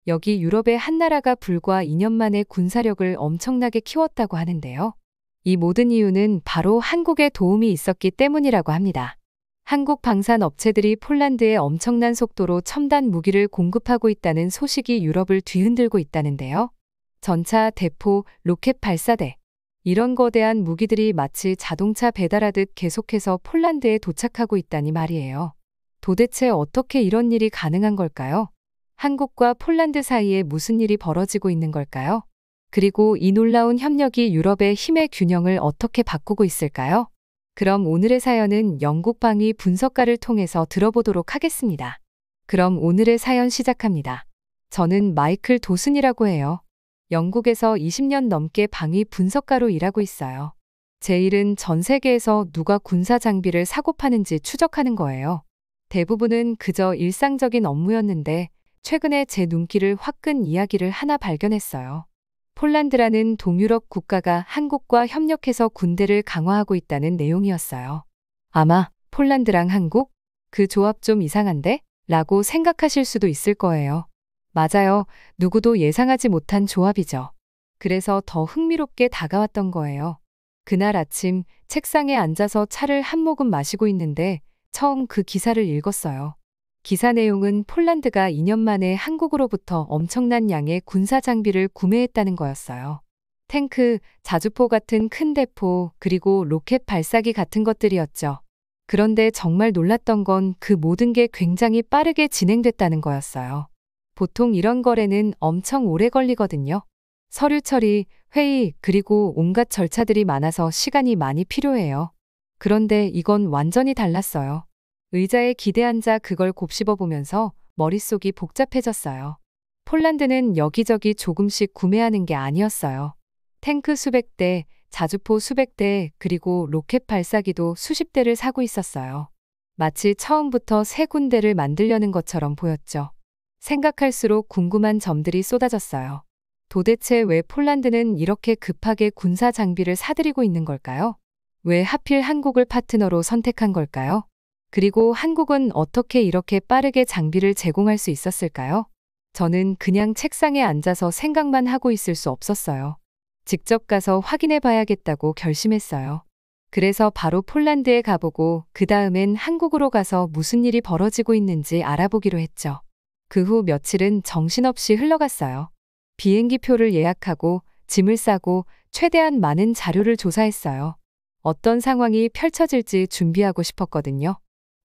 여기 유럽의 한 나라가 불과 2년 만에 군사력을 엄청나게 키웠다고 하는데요. 이 모든 이유는 바로 한국의 도움이 있었기 때문이라고 합니다. 한국 방산 업체들이 폴란드에 엄청난 속도로 첨단 무기를 공급하고 있다는 소식이 유럽을 뒤흔들고 있다는데요. 전차, 대포, 로켓 발사대. 이런 거대한 무기들이 마치 자동차 배달하듯 계속해서 폴란드에 도착하고 있다니 말이에요. 도대체 어떻게 이런 일이 가능한 걸까요? 한국과 폴란드 사이에 무슨 일이 벌어지고 있는 걸까요? 그리고 이 놀라운 협력이 유럽의 힘의 균형을 어떻게 바꾸고 있을까요? 그럼 오늘의 사연은 영국 방위 분석가를 통해서 들어보도록 하겠습니다. 그럼 오늘의 사연 시작합니다. 저는 마이클 도슨이라고 해요. 영국에서 20년 넘게 방위 분석가로 일하고 있어요. 제 일은 전 세계에서 누가 군사 장비를 사고 파는지 추적하는 거예요. 대부분은 그저 일상적인 업무였는데 최근에 제 눈길을 확 끈 이야기를 하나 발견했어요. 폴란드라는 동유럽 국가가 한국과 협력해서 군대를 강화하고 있다는 내용이었어요. 아마 폴란드랑 한국? 그 조합 좀 이상한데? 라고 생각하실 수도 있을 거예요. 맞아요. 누구도 예상하지 못한 조합이죠. 그래서 더 흥미롭게 다가왔던 거예요. 그날 아침 책상에 앉아서 차를 한 모금 마시고 있는데 처음 그 기사를 읽었어요. 기사 내용은 폴란드가 2년 만에 한국으로부터 엄청난 양의 군사 장비를 구매했다는 거였어요. 탱크, 자주포 같은 큰 대포, 그리고 로켓 발사기 같은 것들이었죠. 그런데 정말 놀랐던 건 그 모든 게 굉장히 빠르게 진행됐다는 거였어요. 보통 이런 거래는 엄청 오래 걸리거든요. 서류 처리, 회의, 그리고 온갖 절차들이 많아서 시간이 많이 필요해요. 그런데 이건 완전히 달랐어요. 의자에 기대앉아 그걸 곱씹어보면서 머릿속이 복잡해졌어요. 폴란드는 여기저기 조금씩 구매하는 게 아니었어요. 탱크 수백 대, 자주포 수백 대, 그리고 로켓 발사기도 수십 대를 사고 있었어요. 마치 처음부터 새 군대를 만들려는 것처럼 보였죠. 생각할수록 궁금한 점들이 쏟아졌어요. 도대체 왜 폴란드는 이렇게 급하게 군사 장비를 사들이고 있는 걸까요? 왜 하필 한국을 파트너로 선택한 걸까요? 그리고 한국은 어떻게 이렇게 빠르게 장비를 제공할 수 있었을까요? 저는 그냥 책상에 앉아서 생각만 하고 있을 수 없었어요. 직접 가서 확인해 봐야겠다고 결심했어요. 그래서 바로 폴란드에 가보고 그 다음엔 한국으로 가서 무슨 일이 벌어지고 있는지 알아보기로 했죠. 그 후 며칠은 정신없이 흘러갔어요. 비행기 표를 예약하고 짐을 싸고 최대한 많은 자료를 조사했어요. 어떤 상황이 펼쳐질지 준비하고 싶었거든요.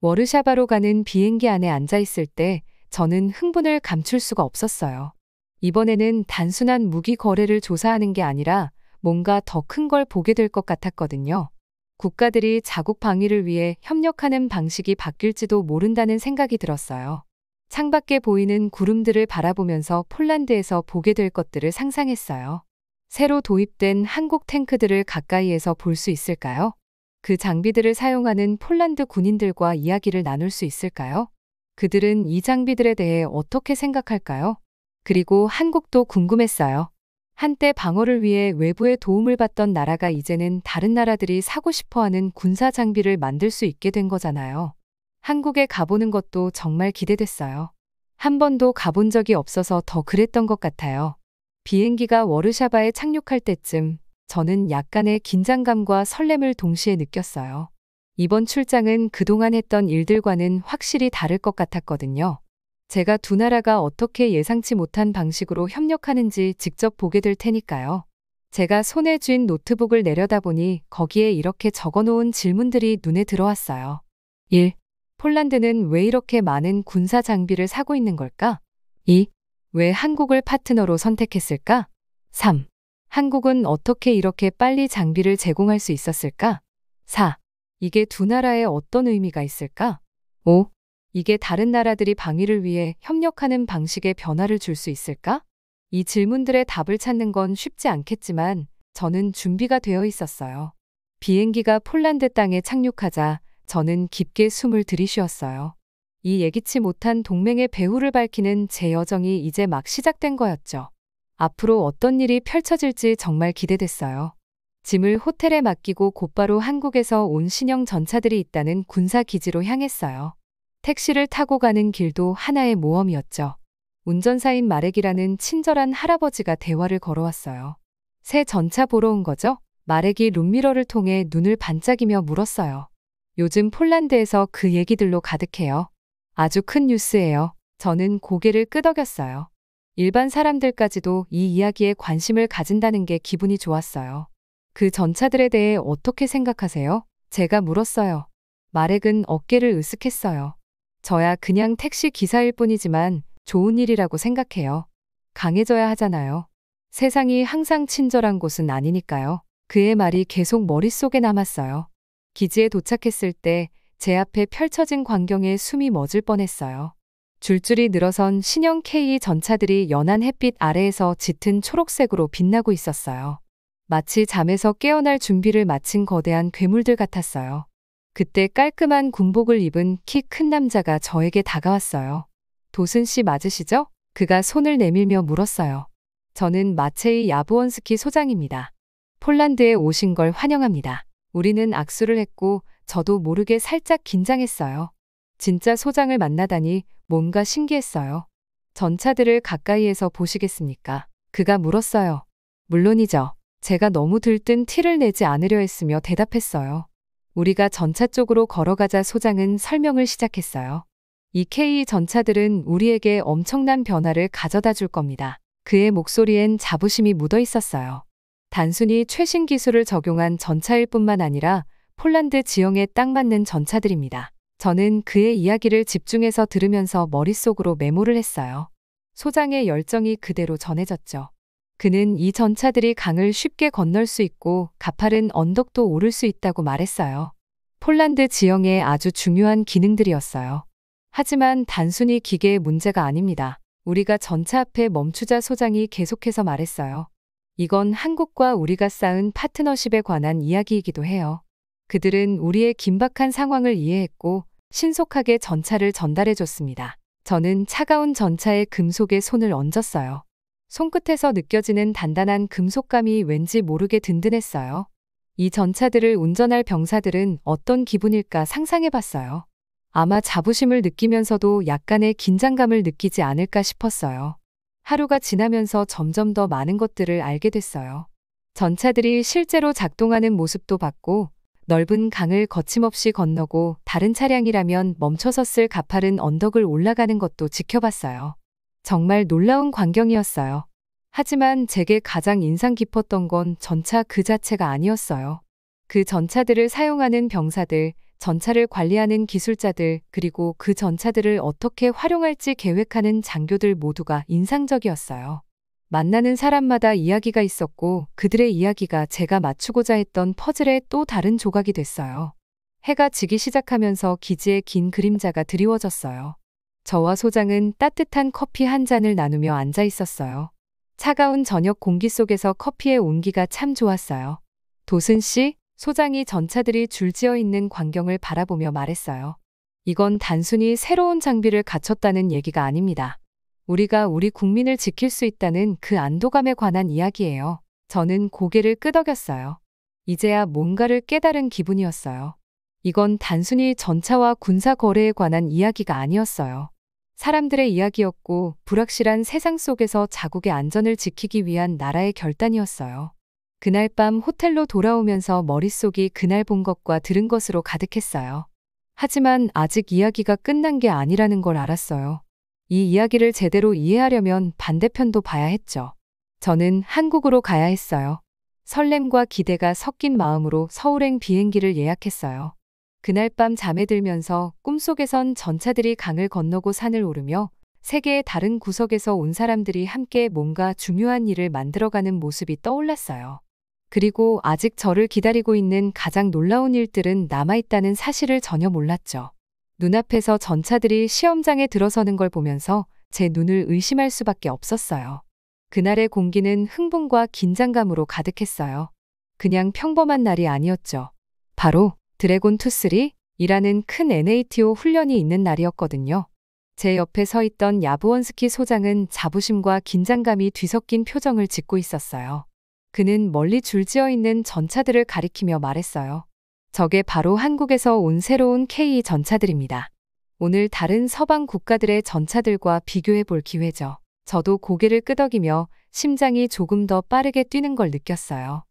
워르샤바로 가는 비행기 안에 앉아 있을 때 저는 흥분을 감출 수가 없었어요. 이번에는 단순한 무기 거래를 조사하는 게 아니라 뭔가 더 큰 걸 보게 될 것 같았거든요. 국가들이 자국 방위를 위해 협력하는 방식이 바뀔지도 모른다는 생각이 들었어요. 창밖에 보이는 구름들을 바라보면서 폴란드에서 보게 될 것들을 상상했어요. 새로 도입된 한국 탱크들을 가까이에서 볼 수 있을까요? 그 장비들을 사용하는 폴란드 군인들과 이야기를 나눌 수 있을까요? 그들은 이 장비들에 대해 어떻게 생각할까요? 그리고 한국도 궁금했어요. 한때 방어를 위해 외부의 도움을 받던 나라가 이제는 다른 나라들이 사고 싶어하는 군사 장비를 만들 수 있게 된 거잖아요. 한국에 가보는 것도 정말 기대됐어요. 한 번도 가본 적이 없어서 더 그랬던 것 같아요. 비행기가 워르샤바에 착륙할 때쯤 저는 약간의 긴장감과 설렘을 동시에 느꼈어요. 이번 출장은 그동안 했던 일들과는 확실히 다를 것 같았거든요. 제가 두 나라가 어떻게 예상치 못한 방식으로 협력하는지 직접 보게 될 테니까요. 제가 손에 쥔 노트북을 내려다보니 거기에 이렇게 적어놓은 질문들이 눈에 들어왔어요. 1. 폴란드는 왜 이렇게 많은 군사 장비를 사고 있는 걸까? 2. 왜 한국을 파트너로 선택했을까? 3. 한국은 어떻게 이렇게 빨리 장비를 제공할 수 있었을까? 4. 이게 두 나라에 어떤 의미가 있을까? 5. 이게 다른 나라들이 방위를 위해 협력하는 방식에 변화를 줄 수 있을까? 이 질문들의 답을 찾는 건 쉽지 않겠지만 저는 준비가 되어 있었어요. 비행기가 폴란드 땅에 착륙하자 저는 깊게 숨을 들이쉬었어요. 이 예기치 못한 동맹의 배후를 밝히는 제 여정이 이제 막 시작된 거였죠. 앞으로 어떤 일이 펼쳐질지 정말 기대됐어요. 짐을 호텔에 맡기고 곧바로 한국에서 온 신형 전차들이 있다는 군사 기지로 향했어요. 택시를 타고 가는 길도 하나의 모험이었죠. 운전사인 마렉이라는 친절한 할아버지가 대화를 걸어왔어요. 새 전차 보러 온 거죠? 마렉이 룸미러를 통해 눈을 반짝이며 물었어요. 요즘 폴란드에서 그 얘기들로 가득해요. 아주 큰 뉴스예요. 저는 고개를 끄덕였어요. 일반 사람들까지도 이 이야기에 관심을 가진다는 게 기분이 좋았어요. 그 전차들에 대해 어떻게 생각하세요? 제가 물었어요. 마렉은 어깨를 으쓱했어요. 저야 그냥 택시 기사일 뿐이지만 좋은 일이라고 생각해요. 강해져야 하잖아요. 세상이 항상 친절한 곳은 아니니까요. 그의 말이 계속 머릿속에 남았어요. 기지에 도착했을 때 제 앞에 펼쳐진 광경에 숨이 멎을 뻔했어요. 줄줄이 늘어선 신형 K 전차들이 연한 햇빛 아래에서 짙은 초록색으로 빛나고 있었어요. 마치 잠에서 깨어날 준비를 마친 거대한 괴물들 같았어요. 그때 깔끔한 군복을 입은 키 큰 남자가 저에게 다가왔어요. 도슨 씨 맞으시죠? 그가 손을 내밀며 물었어요. 저는 마체이 야브원스키 소장입니다. 폴란드에 오신 걸 환영합니다. 우리는 악수를 했고 저도 모르게 살짝 긴장했어요. 진짜 소장을 만나다니 뭔가 신기했어요. 전차들을 가까이에서 보시겠습니까? 그가 물었어요. 물론이죠. 제가 너무 들뜬 티를 내지 않으려 했으며 대답했어요. 우리가 전차 쪽으로 걸어가자 소장은 설명을 시작했어요. 이 K 전차들은 우리에게 엄청난 변화를 가져다 줄 겁니다. 그의 목소리엔 자부심이 묻어 있었어요. 단순히 최신 기술을 적용한 전차일 뿐만 아니라 폴란드 지형에 딱 맞는 전차들입니다. 저는 그의 이야기를 집중해서 들으면서 머릿속으로 메모를 했어요. 소장의 열정이 그대로 전해졌죠. 그는 이 전차들이 강을 쉽게 건널 수 있고 가파른 언덕도 오를 수 있다고 말했어요. 폴란드 지형의 아주 중요한 기능들이었어요. 하지만 단순히 기계의 문제가 아닙니다. 우리가 전차 앞에 멈추자 소장이 계속해서 말했어요. 이건 한국과 우리가 쌓은 파트너십에 관한 이야기이기도 해요. 그들은 우리의 긴박한 상황을 이해했고 신속하게 전차를 전달해줬습니다. 저는 차가운 전차의 금속에 손을 얹었어요. 손끝에서 느껴지는 단단한 금속감이 왠지 모르게 든든했어요. 이 전차들을 운전할 병사들은 어떤 기분일까 상상해봤어요. 아마 자부심을 느끼면서도 약간의 긴장감을 느끼지 않을까 싶었어요. 하루가 지나면서 점점 더 많은 것들을 알게 됐어요. 전차들이 실제로 작동하는 모습도 봤고 넓은 강을 거침없이 건너고 다른 차량이라면 멈춰섰을 가파른 언덕을 올라가는 것도 지켜봤어요. 정말 놀라운 광경이었어요. 하지만 제게 가장 인상 깊었던 건 전차 그 자체가 아니었어요. 그 전차들을 사용하는 병사들, 전차를 관리하는 기술자들, 그리고 그 전차들을 어떻게 활용할지 계획하는 장교들 모두가 인상적이었어요. 만나는 사람마다 이야기가 있었고 그들의 이야기가 제가 맞추고자 했던 퍼즐의 또 다른 조각이 됐어요. 해가 지기 시작하면서 기지의 긴 그림자가 드리워졌어요. 저와 소장은 따뜻한 커피 한 잔을 나누며 앉아 있었어요. 차가운 저녁 공기 속에서 커피의 온기가 참 좋았어요. 도슨 씨, 소장이 전차들이 줄지어 있는 광경을 바라보며 말했어요. 이건 단순히 새로운 장비를 갖췄다는 얘기가 아닙니다. 우리가 우리 국민을 지킬 수 있다는 그 안도감에 관한 이야기예요. 저는 고개를 끄덕였어요. 이제야 뭔가를 깨달은 기분이었어요. 이건 단순히 전차와 군사 거래에 관한 이야기가 아니었어요. 사람들의 이야기였고 불확실한 세상 속에서 자국의 안전을 지키기 위한 나라의 결단이었어요. 그날 밤 호텔로 돌아오면서 머릿속이 그날 본 것과 들은 것으로 가득했어요. 하지만 아직 이야기가 끝난 게 아니라는 걸 알았어요. 이 이야기를 제대로 이해하려면 반대편도 봐야 했죠. 저는 한국으로 가야 했어요. 설렘과 기대가 섞인 마음으로 서울행 비행기를 예약했어요. 그날 밤 잠에 들면서 꿈속에선 전차들이 강을 건너고 산을 오르며 세계의 다른 구석에서 온 사람들이 함께 뭔가 중요한 일을 만들어가는 모습이 떠올랐어요. 그리고 아직 저를 기다리고 있는 가장 놀라운 일들은 남아있다는 사실을 전혀 몰랐죠. 눈앞에서 전차들이 시험장에 들어서는 걸 보면서 제 눈을 의심할 수밖에 없었어요. 그날의 공기는 흥분과 긴장감으로 가득했어요. 그냥 평범한 날이 아니었죠. 바로 드래곤 투3이라는 큰 NATO 훈련이 있는 날이었거든요. 제 옆에 서 있던 야브원스키 소장은 자부심과 긴장감이 뒤섞인 표정을 짓고 있었어요. 그는 멀리 줄지어 있는 전차들을 가리키며 말했어요. 저게 바로 한국에서 온 새로운 K 전차들입니다. 오늘 다른 서방 국가들의 전차들과 비교해 볼 기회죠. 저도 고개를 끄덕이며 심장이 조금 더 빠르게 뛰는 걸 느꼈어요.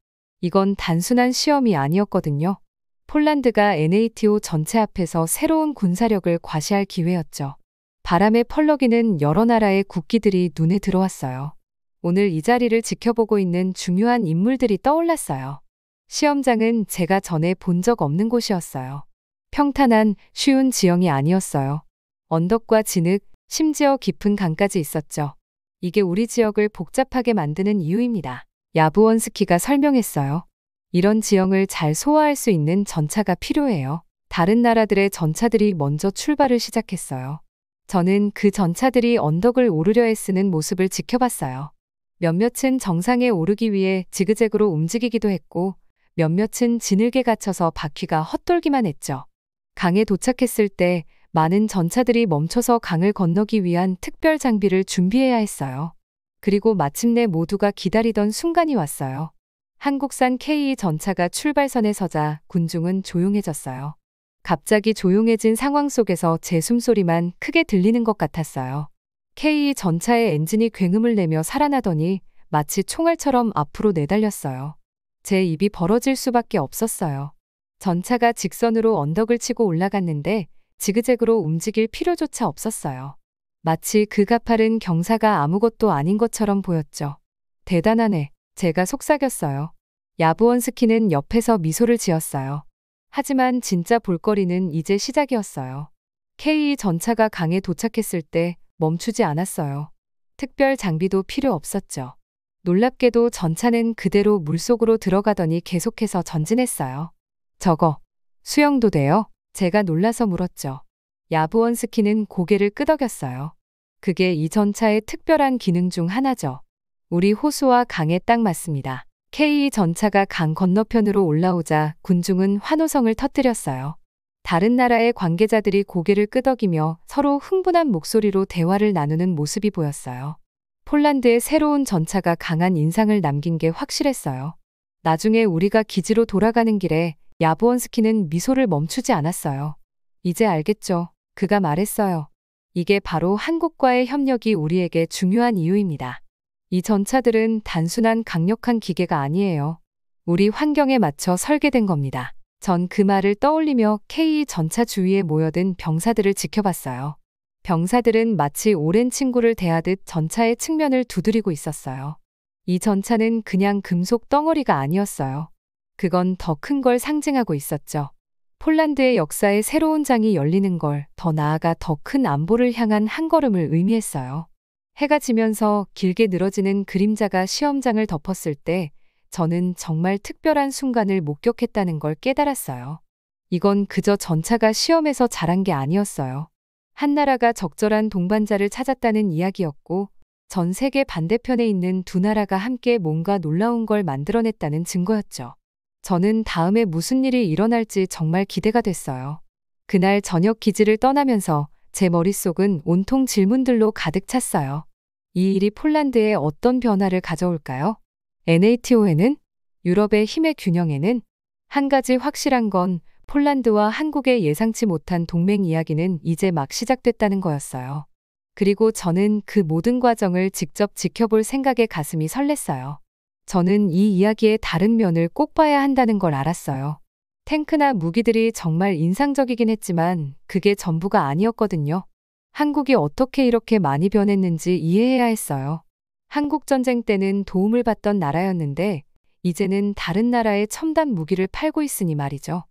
이건 단순한 시험이 아니었거든요. 폴란드가 NATO 전체 앞에서 새로운 군사력을 과시할 기회였죠. 바람에 펄럭이는 여러 나라의 국기들이 눈에 들어왔어요. 오늘 이 자리를 지켜보고 있는 중요한 인물들이 떠올랐어요. 시험장은 제가 전에 본 적 없는 곳이었어요. 평탄한 쉬운 지형이 아니었어요. 언덕과 진흙, 심지어 깊은 강까지 있었죠. 이게 우리 지역을 복잡하게 만드는 이유입니다. 야부원스키가 설명했어요. 이런 지형을 잘 소화할 수 있는 전차가 필요해요. 다른 나라들의 전차들이 먼저 출발을 시작했어요. 저는 그 전차들이 언덕을 오르려 애쓰는 모습을 지켜봤어요. 몇몇은 정상에 오르기 위해 지그재그로 움직이기도 했고 몇몇은 진흙에 갇혀서 바퀴가 헛돌기만 했죠. 강에 도착했을 때 많은 전차들이 멈춰서 강을 건너기 위한 특별 장비를 준비해야 했어요. 그리고 마침내 모두가 기다리던 순간이 왔어요. 한국산 K 전차가 출발선에 서자 군중은 조용해졌어요. 갑자기 조용해진 상황 속에서 제 숨소리만 크게 들리는 것 같았어요. K 전차의 엔진이 굉음을 내며 살아나더니 마치 총알처럼 앞으로 내달렸어요. 제 입이 벌어질 수밖에 없었어요. 전차가 직선으로 언덕을 치고 올라갔는데 지그재그로 움직일 필요조차 없었어요. 마치 그 가파른 경사가 아무것도 아닌 것처럼 보였죠. 대단하네. 제가 속삭였어요. 야부원스키는 옆에서 미소를 지었어요. 하지만 진짜 볼거리는 이제 시작이었어요. K 전차가 강에 도착했을 때 멈추지 않았어요. 특별 장비도 필요 없었죠. 놀랍게도 전차는 그대로 물속으로 들어가더니 계속해서 전진했어요. 저거 수영도 돼요? 제가 놀라서 물었죠. 야부원스키는 고개를 끄덕였어요. 그게 이 전차의 특별한 기능 중 하나죠. 우리 호수와 강에 딱 맞습니다. K 전차가 강 건너편으로 올라오자 군중은 환호성을 터뜨렸어요. 다른 나라의 관계자들이 고개를 끄덕이며 서로 흥분한 목소리로 대화를 나누는 모습이 보였어요. 폴란드의 새로운 전차가 강한 인상을 남긴 게 확실했어요. 나중에 우리가 기지로 돌아가는 길에 야부원스키는 미소를 멈추지 않았어요. 이제 알겠죠? 그가 말했어요. 이게 바로 한국과의 협력이 우리에게 중요한 이유입니다. 이 전차들은 단순한 강력한 기계가 아니에요. 우리 환경에 맞춰 설계된 겁니다. 전 그 말을 떠올리며 K 전차 주위에 모여든 병사들을 지켜봤어요. 병사들은 마치 오랜 친구를 대하듯 전차의 측면을 두드리고 있었어요. 이 전차는 그냥 금속 덩어리가 아니었어요. 그건 더 큰 걸 상징하고 있었죠. 폴란드의 역사의 새로운 장이 열리는 걸, 더 나아가 더 큰 안보를 향한 한 걸음을 의미했어요. 해가 지면서 길게 늘어지는 그림자가 시험장을 덮었을 때 저는 정말 특별한 순간을 목격했다는 걸 깨달았어요. 이건 그저 전차가 시험에서 잘한 게 아니었어요. 한 나라가 적절한 동반자를 찾았다는 이야기였고 전 세계 반대편에 있는 두 나라가 함께 뭔가 놀라운 걸 만들어냈다는 증거였죠. 저는 다음에 무슨 일이 일어날지 정말 기대가 됐어요. 그날 저녁 기지를 떠나면서 제 머릿속은 온통 질문들로 가득 찼어요. 이 일이 폴란드에 어떤 변화를 가져올까요? NATO에는? 유럽의 힘의 균형에는? 한 가지 확실한 건 폴란드와 한국의 예상치 못한 동맹 이야기는 이제 막 시작됐다는 거였어요. 그리고 저는 그 모든 과정을 직접 지켜볼 생각에 가슴이 설렜어요. 저는 이 이야기의 다른 면을 꼭 봐야 한다는 걸 알았어요. 탱크나 무기들이 정말 인상적이긴 했지만 그게 전부가 아니었거든요. 한국이 어떻게 이렇게 많이 변했는지 이해해야 했어요. 한국 전쟁 때는 도움을 받던 나라였는데 이제는 다른 나라에 첨단 무기를 팔고 있으니 말이죠.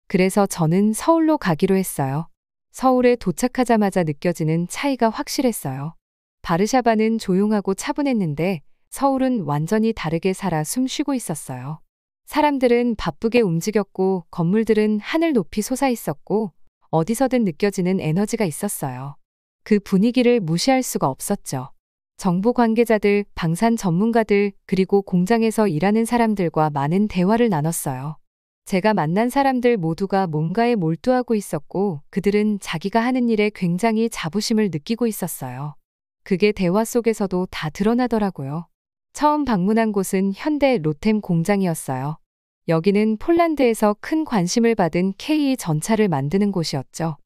그래서 저는 서울로 가기로 했어요. 서울에 도착하자마자 느껴지는 차이가 확실했어요. 바르샤바는 조용하고 차분했는데 서울은 완전히 다르게 살아 숨 쉬고 있었어요. 사람들은 바쁘게 움직였고 건물들은 하늘 높이 솟아 있었고 어디서든 느껴지는 에너지가 있었어요. 그 분위기를 무시할 수가 없었죠. 정보 관계자들, 방산 전문가들, 그리고 공장에서 일하는 사람들과 많은 대화를 나눴어요. 제가 만난 사람들 모두가 뭔가에 몰두하고 있었고 그들은 자기가 하는 일에 굉장히 자부심을 느끼고 있었어요. 그게 대화 속에서도 다 드러나더라고요. 처음 방문한 곳은 현대 로템 공장이었어요. 여기는 폴란드에서 큰 관심을 받은 K 전차를 만드는 곳이었죠.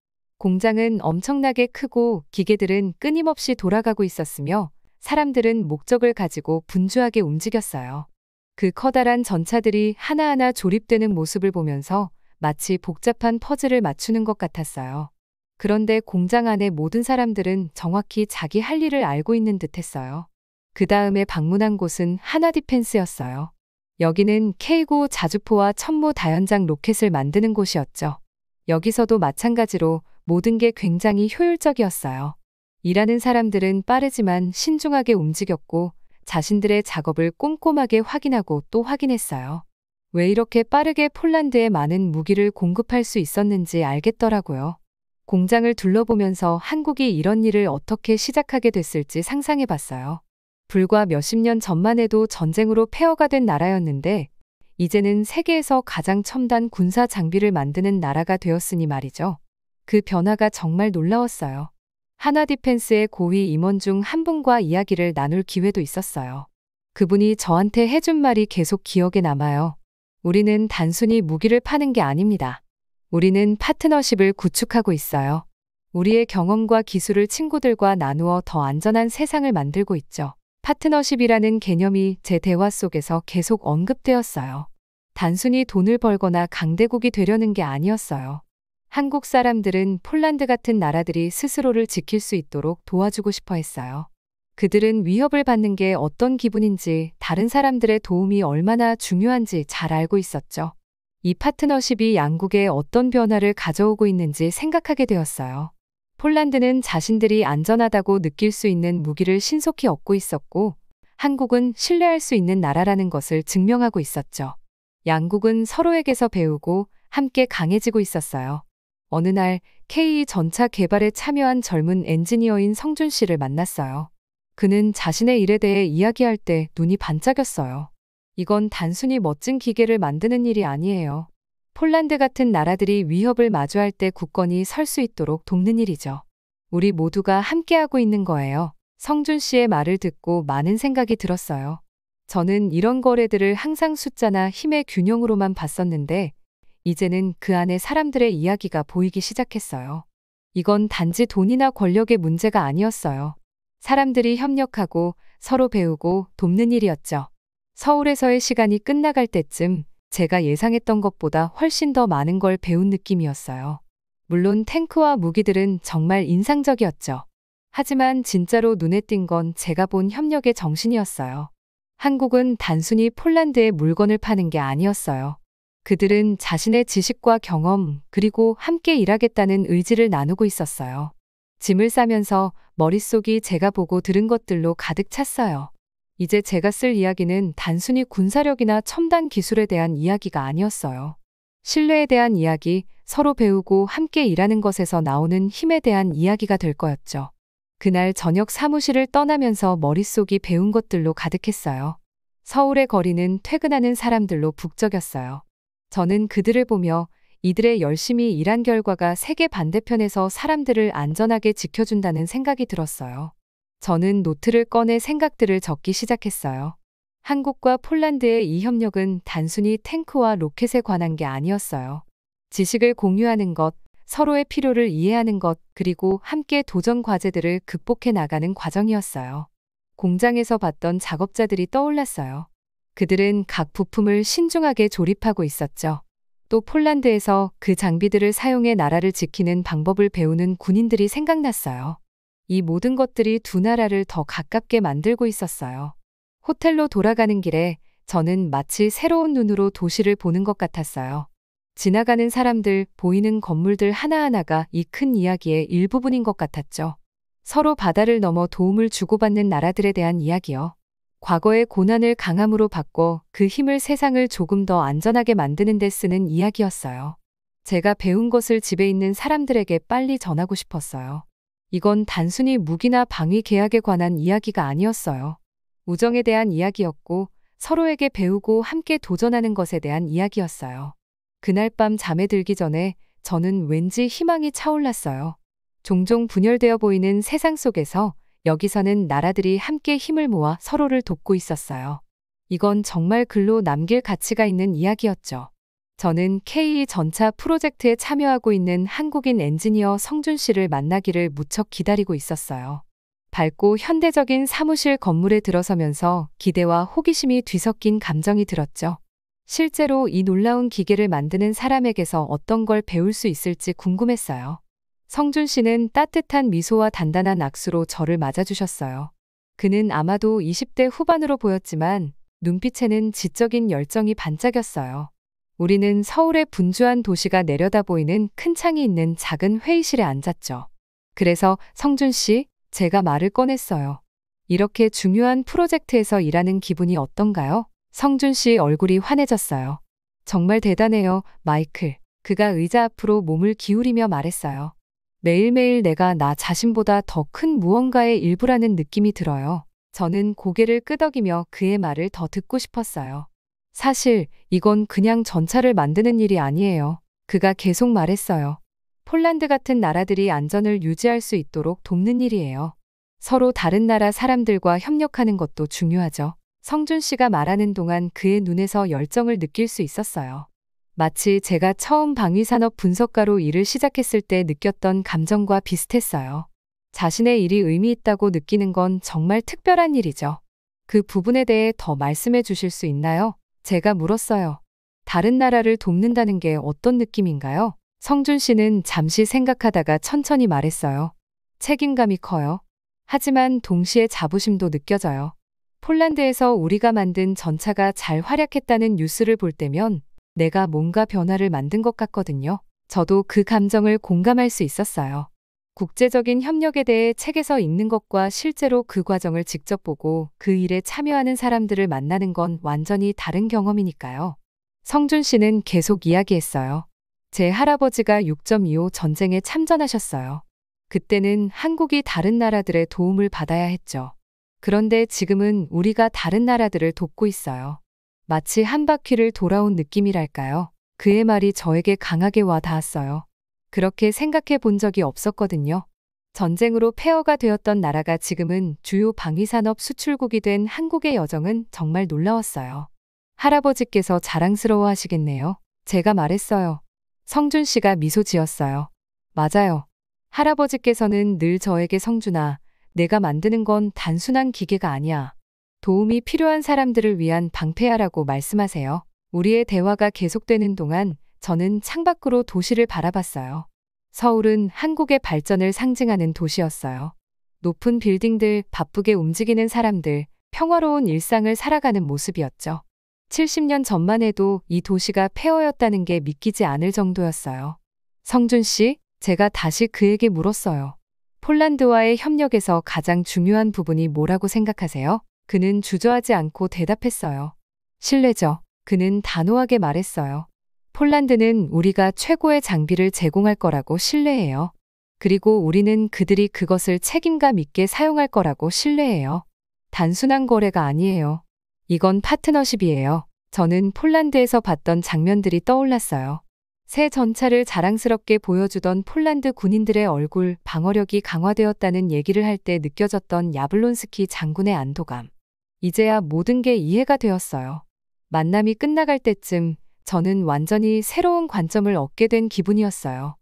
공장은 엄청나게 크고 기계들은 끊임없이 돌아가고 있었으며 사람들은 목적을 가지고 분주하게 움직였어요. 그 커다란 전차들이 하나하나 조립되는 모습을 보면서 마치 복잡한 퍼즐을 맞추는 것 같았어요. 그런데 공장 안의 모든 사람들은 정확히 자기 할 일을 알고 있는 듯 했어요. 그 다음에 방문한 곳은 하나디펜스였어요. 여기는 K9 자주포와 천무 다연장 로켓을 만드는 곳이었죠. 여기서도 마찬가지로 모든 게 굉장히 효율적이었어요. 일하는 사람들은 빠르지만 신중하게 움직였고 자신들의 작업을 꼼꼼하게 확인하고 또 확인했어요. 왜 이렇게 빠르게 폴란드에 많은 무기를 공급할 수 있었는지 알겠더라고요. 공장을 둘러보면서 한국이 이런 일을 어떻게 시작하게 됐을지 상상해 봤어요. 불과 몇십 년 전만 해도 전쟁으로 폐허가 된 나라였는데 이제는 세계에서 가장 첨단 군사 장비를 만드는 나라가 되었으니 말이죠. 그 변화가 정말 놀라웠어요. 하나디펜스의 고위 임원 중 한 분과 이야기를 나눌 기회도 있었어요. 그분이 저한테 해준 말이 계속 기억에 남아요. 우리는 단순히 무기를 파는 게 아닙니다. 우리는 파트너십을 구축하고 있어요. 우리의 경험과 기술을 친구들과 나누어 더 안전한 세상을 만들고 있죠. 파트너십이라는 개념이 제 대화 속에서 계속 언급되었어요. 단순히 돈을 벌거나 강대국이 되려는 게 아니었어요. 한국 사람들은 폴란드 같은 나라들이 스스로를 지킬 수 있도록 도와주고 싶어 했어요. 그들은 위협을 받는 게 어떤 기분인지, 다른 사람들의 도움이 얼마나 중요한지 잘 알고 있었죠. 이 파트너십이 양국에 어떤 변화를 가져오고 있는지 생각하게 되었어요. 폴란드는 자신들이 안전하다고 느낄 수 있는 무기를 신속히 얻고 있었고, 한국은 신뢰할 수 있는 나라라는 것을 증명하고 있었죠. 양국은 서로에게서 배우고 함께 강해지고 있었어요. 어느 날 K2 전차 개발에 참여한 젊은 엔지니어인 성준 씨를 만났어요. 그는 자신의 일에 대해 이야기할 때 눈이 반짝였어요. 이건 단순히 멋진 기계를 만드는 일이 아니에요. 폴란드 같은 나라들이 위협을 마주할 때 굳건히 설 수 있도록 돕는 일이죠. 우리 모두가 함께하고 있는 거예요. 성준 씨의 말을 듣고 많은 생각이 들었어요. 저는 이런 거래들을 항상 숫자나 힘의 균형으로만 봤었는데 이제는 그 안에 사람들의 이야기가 보이기 시작했어요. 이건 단지 돈이나 권력의 문제가 아니었어요. 사람들이 협력하고 서로 배우고 돕는 일이었죠. 서울에서의 시간이 끝나갈 때쯤 제가 예상했던 것보다 훨씬 더 많은 걸 배운 느낌이었어요. 물론 탱크와 무기들은 정말 인상적이었죠. 하지만 진짜로 눈에 띈 건 제가 본 협력의 정신이었어요. 한국은 단순히 폴란드에 물건을 파는 게 아니었어요. 그들은 자신의 지식과 경험 그리고 함께 일하겠다는 의지를 나누고 있었어요. 짐을 싸면서 머릿속이 제가 보고 들은 것들로 가득 찼어요. 이제 제가 쓸 이야기는 단순히 군사력이나 첨단 기술에 대한 이야기가 아니었어요. 신뢰에 대한 이야기, 서로 배우고 함께 일하는 것에서 나오는 힘에 대한 이야기가 될 거였죠. 그날 저녁 사무실을 떠나면서 머릿속이 배운 것들로 가득했어요. 서울의 거리는 퇴근하는 사람들로 북적였어요. 저는 그들을 보며 이들의 열심히 일한 결과가 세계 반대편에서 사람들을 안전하게 지켜준다는 생각이 들었어요. 저는 노트를 꺼내 생각들을 적기 시작했어요. 한국과 폴란드의 이 협력은 단순히 탱크와 로켓에 관한 게 아니었어요. 지식을 공유하는 것, 서로의 필요를 이해하는 것, 그리고 함께 도전 과제들을 극복해 나가는 과정이었어요. 공장에서 봤던 작업자들이 떠올랐어요. 그들은 각 부품을 신중하게 조립하고 있었죠. 또 폴란드에서 그 장비들을 사용해 나라를 지키는 방법을 배우는 군인들이 생각났어요. 이 모든 것들이 두 나라를 더 가깝게 만들고 있었어요. 호텔로 돌아가는 길에 저는 마치 새로운 눈으로 도시를 보는 것 같았어요. 지나가는 사람들, 보이는 건물들 하나하나가 이 큰 이야기의 일부분인 것 같았죠. 서로 바다를 넘어 도움을 주고받는 나라들에 대한 이야기요. 과거의 고난을 강함으로 바꿔 그 힘을 세상을 조금 더 안전하게 만드는 데 쓰는 이야기였어요. 제가 배운 것을 집에 있는 사람들에게 빨리 전하고 싶었어요. 이건 단순히 무기나 방위 계약에 관한 이야기가 아니었어요. 우정에 대한 이야기였고 서로에게 배우고 함께 도전하는 것에 대한 이야기였어요. 그날 밤 잠에 들기 전에 저는 왠지 희망이 차올랐어요. 종종 분열되어 보이는 세상 속에서 여기서는 나라들이 함께 힘을 모아 서로를 돕고 있었어요. 이건 정말 글로 남길 가치가 있는 이야기였죠. 저는 K 전차 프로젝트에 참여하고 있는 한국인 엔지니어 성준 씨를 만나기를 무척 기다리고 있었어요. 밝고 현대적인 사무실 건물에 들어서면서 기대와 호기심이 뒤섞인 감정이 들었죠. 실제로 이 놀라운 기계를 만드는 사람에게서 어떤 걸 배울 수 있을지 궁금했어요. 성준 씨는 따뜻한 미소와 단단한 악수로 저를 맞아주셨어요. 그는 아마도 20대 후반으로 보였지만 눈빛에는 지적인 열정이 반짝였어요. 우리는 서울의 분주한 도시가 내려다 보이는 큰 창이 있는 작은 회의실에 앉았죠. 그래서 성준 씨, 제가 말을 꺼냈어요. 이렇게 중요한 프로젝트에서 일하는 기분이 어떤가요? 성준 씨 얼굴이 환해졌어요. 정말 대단해요, 마이클. 그가 의자 앞으로 몸을 기울이며 말했어요. 매일매일 내가 나 자신보다 더 큰 무언가의 일부라는 느낌이 들어요. 저는 고개를 끄덕이며 그의 말을 더 듣고 싶었어요. 사실 이건 그냥 전차를 만드는 일이 아니에요. 그가 계속 말했어요. 폴란드 같은 나라들이 안전을 유지할 수 있도록 돕는 일이에요. 서로 다른 나라 사람들과 협력하는 것도 중요하죠. 성준 씨가 말하는 동안 그의 눈에서 열정을 느낄 수 있었어요. 마치 제가 처음 방위산업 분석가로 일을 시작했을 때 느꼈던 감정과 비슷했어요. 자신의 일이 의미 있다고 느끼는 건 정말 특별한 일이죠. 그 부분에 대해 더 말씀해 주실 수 있나요? 제가 물었어요. 다른 나라를 돕는다는 게 어떤 느낌인가요? 성준 씨는 잠시 생각하다가 천천히 말했어요. 책임감이 커요. 하지만 동시에 자부심도 느껴져요. 폴란드에서 우리가 만든 전차가 잘 활약했다는 뉴스를 볼 때면 내가 뭔가 변화를 만든 것 같거든요. 저도 그 감정을 공감할 수 있었어요. 국제적인 협력에 대해 책에서 읽는 것과 실제로 그 과정을 직접 보고 그 일에 참여하는 사람들을 만나는 건 완전히 다른 경험이니까요. 성준 씨는 계속 이야기했어요. 제 할아버지가 6.25 전쟁에 참전하셨어요. 그때는 한국이 다른 나라들의 도움을 받아야 했죠. 그런데 지금은 우리가 다른 나라들을 돕고 있어요. 마치 한 바퀴를 돌아온 느낌이랄까요. 그의 말이 저에게 강하게 와 닿았어요. 그렇게 생각해 본 적이 없었거든요. 전쟁으로 폐허가 되었던 나라가 지금은 주요 방위산업 수출국이 된 한국의 여정은 정말 놀라웠어요. 할아버지께서 자랑스러워 하시겠네요. 제가 말했어요. 성준 씨가 미소 지었어요. 맞아요. 할아버지께서는 늘 저에게 성준아, 내가 만드는 건 단순한 기계가 아니야. 도움이 필요한 사람들을 위한 방패야라고 말씀하세요. 우리의 대화가 계속되는 동안 저는 창밖으로 도시를 바라봤어요. 서울은 한국의 발전을 상징하는 도시였어요. 높은 빌딩들, 바쁘게 움직이는 사람들, 평화로운 일상을 살아가는 모습이었죠. 70년 전만 해도 이 도시가 폐허였다는 게 믿기지 않을 정도였어요. 성준 씨, 제가 다시 그에게 물었어요. 폴란드와의 협력에서 가장 중요한 부분이 뭐라고 생각하세요? 그는 주저하지 않고 대답했어요. 신뢰죠. 그는 단호하게 말했어요. 폴란드는 우리가 최고의 장비를 제공할 거라고 신뢰해요. 그리고 우리는 그들이 그것을 책임감 있게 사용할 거라고 신뢰해요. 단순한 거래가 아니에요. 이건 파트너십이에요. 저는 폴란드에서 봤던 장면들이 떠올랐어요. 새 전차를 자랑스럽게 보여주던 폴란드 군인들의 얼굴, 방어력이 강화되었다는 얘기를 할 때 느껴졌던 야블론스키 장군의 안도감. 이제야 모든 게 이해가 되었어요. 만남이 끝나갈 때쯤 저는 완전히 새로운 관점을 얻게 된 기분이었어요.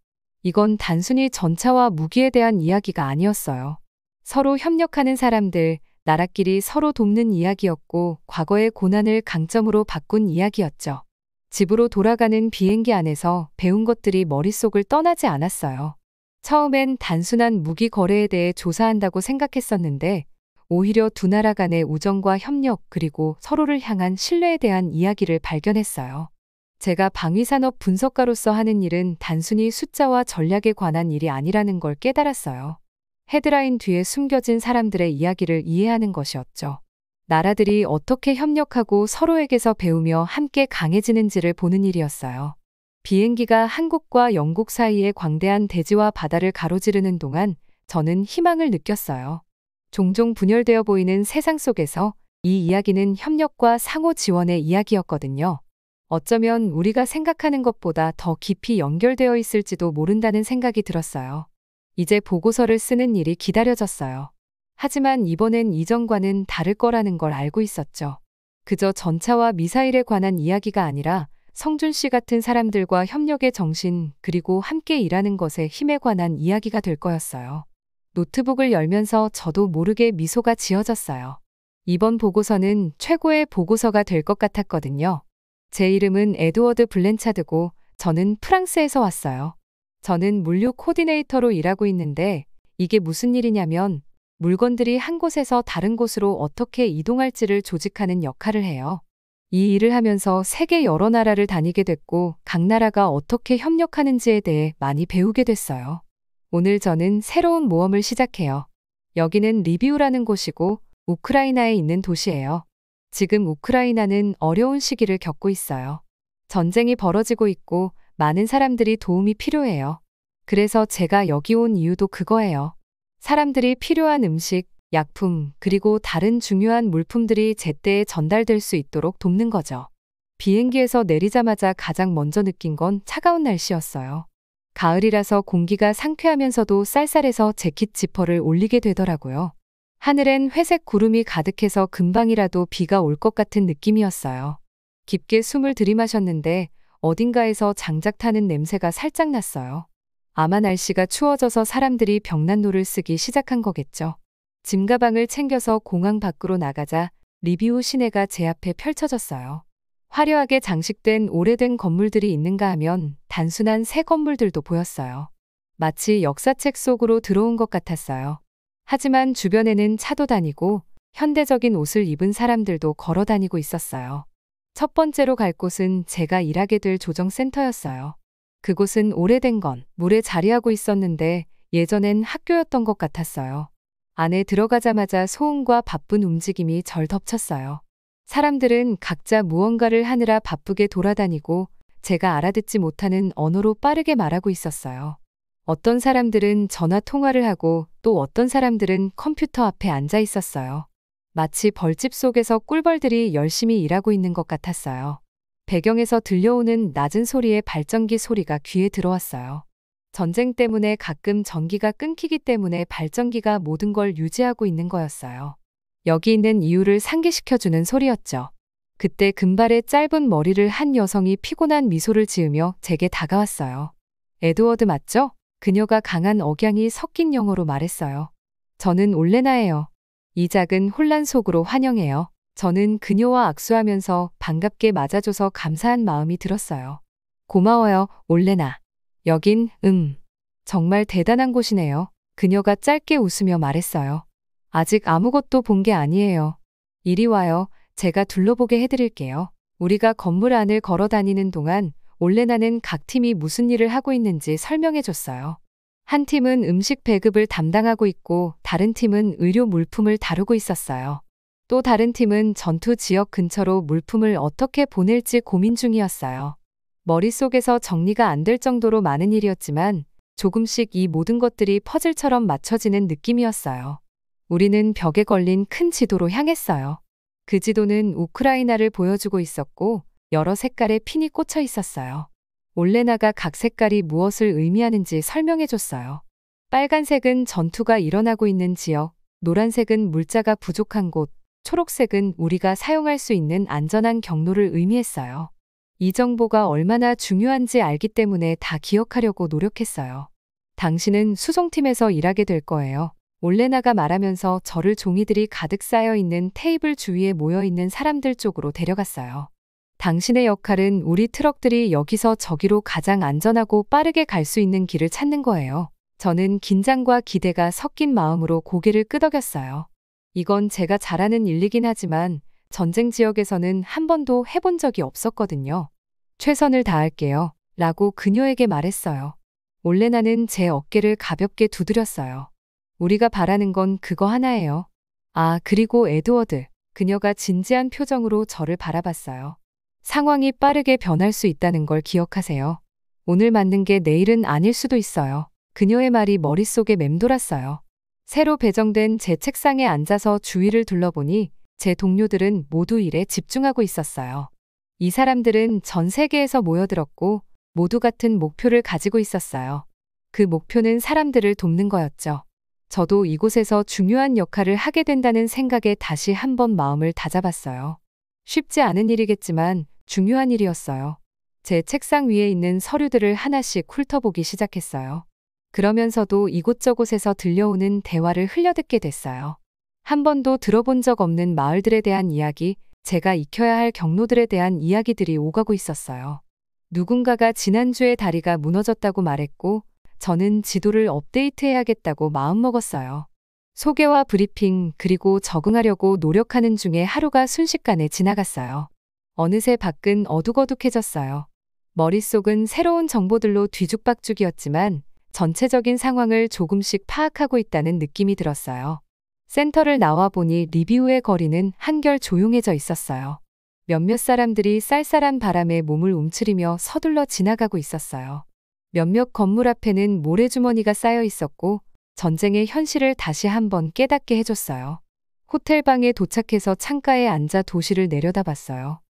이건 단순히 전차와 무기에 대한 이야기가 아니었어요. 서로 협력하는 사람들, 나라끼리 서로 돕는 이야기였고 과거의 고난을 강점으로 바꾼 이야기였죠. 집으로 돌아가는 비행기 안에서 배운 것들이 머릿속을 떠나지 않았어요. 처음엔 단순한 무기 거래에 대해 조사한다고 생각했었는데 오히려 두 나라 간의 우정과 협력 그리고 서로를 향한 신뢰에 대한 이야기를 발견했어요. 제가 방위산업 분석가로서 하는 일은 단순히 숫자와 전략에 관한 일이 아니라는 걸 깨달았어요. 헤드라인 뒤에 숨겨진 사람들의 이야기를 이해하는 것이었죠. 나라들이 어떻게 협력하고 서로에게서 배우며 함께 강해지는지를 보는 일이었어요. 비행기가 한국과 영국 사이의 광대한 대지와 바다를 가로지르는 동안 저는 희망을 느꼈어요. 종종 분열되어 보이는 세상 속에서 이 이야기는 협력과 상호 지원의 이야기였거든요. 어쩌면 우리가 생각하는 것보다 더 깊이 연결되어 있을지도 모른다는 생각이 들었어요. 이제 보고서를 쓰는 일이 기다려졌어요. 하지만 이번엔 이전과는 다를 거라는 걸 알고 있었죠. 그저 전차와 미사일에 관한 이야기가 아니라 성준 씨 같은 사람들과 협력의 정신, 그리고 함께 일하는 것의 힘에 관한 이야기가 될 거였어요. 노트북을 열면서 저도 모르게 미소가 지어졌어요. 이번 보고서는 최고의 보고서가 될 것 같았거든요. 제 이름은 에드워드 블렌차드고 저는 프랑스에서 왔어요. 저는 물류 코디네이터로 일하고 있는데 이게 무슨 일이냐면 물건들이 한 곳에서 다른 곳으로 어떻게 이동할지를 조직하는 역할을 해요. 이 일을 하면서 세계 여러 나라를 다니게 됐고 각 나라가 어떻게 협력하는지에 대해 많이 배우게 됐어요. 오늘 저는 새로운 모험을 시작해요. 여기는 리비우라는 곳이고 우크라이나에 있는 도시예요. 지금 우크라이나는 어려운 시기를 겪고 있어요. 전쟁이 벌어지고 있고 많은 사람들이 도움이 필요해요. 그래서 제가 여기 온 이유도 그거예요. 사람들이 필요한 음식, 약품, 그리고 다른 중요한 물품들이 제때에 전달될 수 있도록 돕는 거죠. 비행기에서 내리자마자 가장 먼저 느낀 건 차가운 날씨였어요. 가을이라서 공기가 상쾌하면서도 쌀쌀해서 재킷 지퍼를 올리게 되더라고요. 하늘엔 회색 구름이 가득해서 금방이라도 비가 올 것 같은 느낌이었어요. 깊게 숨을 들이마셨는데 어딘가에서 장작 타는 냄새가 살짝 났어요. 아마 날씨가 추워져서 사람들이 벽난로를 쓰기 시작한 거겠죠. 짐가방을 챙겨서 공항 밖으로 나가자 리비우 시내가 제 앞에 펼쳐졌어요. 화려하게 장식된 오래된 건물들이 있는가 하면 단순한 새 건물들도 보였어요. 마치 역사책 속으로 들어온 것 같았어요. 하지만 주변에는 차도 다니고 현대적인 옷을 입은 사람들도 걸어 다니고 있었어요. 첫 번째로 갈 곳은 제가 일하게 될 조정센터였어요. 그곳은 오래된 건물에 자리하고 있었는데 예전엔 학교였던 것 같았어요. 안에 들어가자마자 소음과 바쁜 움직임이 절 덮쳤어요. 사람들은 각자 무언가를 하느라 바쁘게 돌아다니고 제가 알아듣지 못하는 언어로 빠르게 말하고 있었어요. 어떤 사람들은 전화 통화를 하고 또 어떤 사람들은 컴퓨터 앞에 앉아 있었어요. 마치 벌집 속에서 꿀벌들이 열심히 일하고 있는 것 같았어요. 배경에서 들려오는 낮은 소리의 발전기 소리가 귀에 들어왔어요. 전쟁 때문에 가끔 전기가 끊기기 때문에 발전기가 모든 걸 유지하고 있는 거였어요. 여기 있는 이유를 상기시켜주는 소리였죠. 그때 금발의 짧은 머리를 한 여성이 피곤한 미소를 지으며 제게 다가왔어요. 에드워드 맞죠? 그녀가 강한 억양이 섞인 영어로 말했어요. 저는 올레나예요. 이 작은 혼란 속으로 환영해요. 저는 그녀와 악수하면서 반갑게 맞아줘서 감사한 마음이 들었어요. 고마워요, 올레나. 여긴, 정말 대단한 곳이네요. 그녀가 짧게 웃으며 말했어요. 아직 아무것도 본 게 아니에요. 이리 와요. 제가 둘러보게 해드릴게요. 우리가 건물 안을 걸어 다니는 동안 올레나는 각 팀이 무슨 일을 하고 있는지 설명해줬어요. 한 팀은 음식 배급을 담당하고 있고 다른 팀은 의료 물품을 다루고 있었어요. 또 다른 팀은 전투 지역 근처로 물품을 어떻게 보낼지 고민 중이었어요. 머릿속에서 정리가 안 될 정도로 많은 일이었지만 조금씩 이 모든 것들이 퍼즐처럼 맞춰지는 느낌이었어요. 우리는 벽에 걸린 큰 지도로 향했어요. 그 지도는 우크라이나를 보여주고 있었고 여러 색깔의 핀이 꽂혀 있었어요. 올레나가 각 색깔이 무엇을 의미하는지 설명해줬어요. 빨간색은 전투가 일어나고 있는 지역, 노란색은 물자가 부족한 곳, 초록색은 우리가 사용할 수 있는 안전한 경로를 의미했어요. 이 정보가 얼마나 중요한지 알기 때문에 다 기억하려고 노력했어요. 당신은 수송팀에서 일하게 될 거예요. 올레나가 말하면서 저를 종이들이 가득 쌓여 있는 테이블 주위에 모여 있는 사람들 쪽으로 데려갔어요. 당신의 역할은 우리 트럭들이 여기서 저기로 가장 안전하고 빠르게 갈 수 있는 길을 찾는 거예요. 저는 긴장과 기대가 섞인 마음으로 고개를 끄덕였어요. 이건 제가 잘하는 일이긴 하지만 전쟁 지역에서는 한 번도 해본 적이 없었거든요. 최선을 다할게요. 라고 그녀에게 말했어요. 올레나는 제 어깨를 가볍게 두드렸어요. 우리가 바라는 건 그거 하나예요. 아, 그리고 에드워드. 그녀가 진지한 표정으로 저를 바라봤어요. 상황이 빠르게 변할 수 있다는 걸 기억하세요. 오늘 맞는 게 내일은 아닐 수도 있어요. 그녀의 말이 머릿속에 맴돌았어요. 새로 배정된 제 책상에 앉아서 주위를 둘러보니 제 동료들은 모두 일에 집중하고 있었어요. 이 사람들은 전 세계에서 모여들었고 모두 같은 목표를 가지고 있었어요. 그 목표는 사람들을 돕는 거였죠. 저도 이곳에서 중요한 역할을 하게 된다는 생각에 다시 한번 마음을 다잡았어요. 쉽지 않은 일이겠지만 중요한 일이었어요. 제 책상 위에 있는 서류들을 하나씩 훑어보기 시작했어요. 그러면서도 이곳저곳에서 들려오는 대화를 흘려듣게 됐어요. 한 번도 들어본 적 없는 마을들에 대한 이야기, 제가 익혀야 할 경로들에 대한 이야기들이 오가고 있었어요. 누군가가 지난주에 다리가 무너졌다고 말했고, 저는 지도를 업데이트해야겠다고 마음먹었어요. 소개와 브리핑, 그리고 적응하려고 노력하는 중에 하루가 순식간에 지나갔어요. 어느새 밖은 어둑어둑해졌어요. 머릿속은 새로운 정보들로 뒤죽박죽이었지만 전체적인 상황을 조금씩 파악하고 있다는 느낌이 들었어요. 센터를 나와 보니 리비우의 거리는 한결 조용해져 있었어요. 몇몇 사람들이 쌀쌀한 바람에 몸을 움츠리며 서둘러 지나가고 있었어요. 몇몇 건물 앞에는 모래주머니가 쌓여 있었고 전쟁의 현실을 다시 한번 깨닫게 해줬어요. 호텔방에 도착해서 창가에 앉아 도시를 내려다봤어요.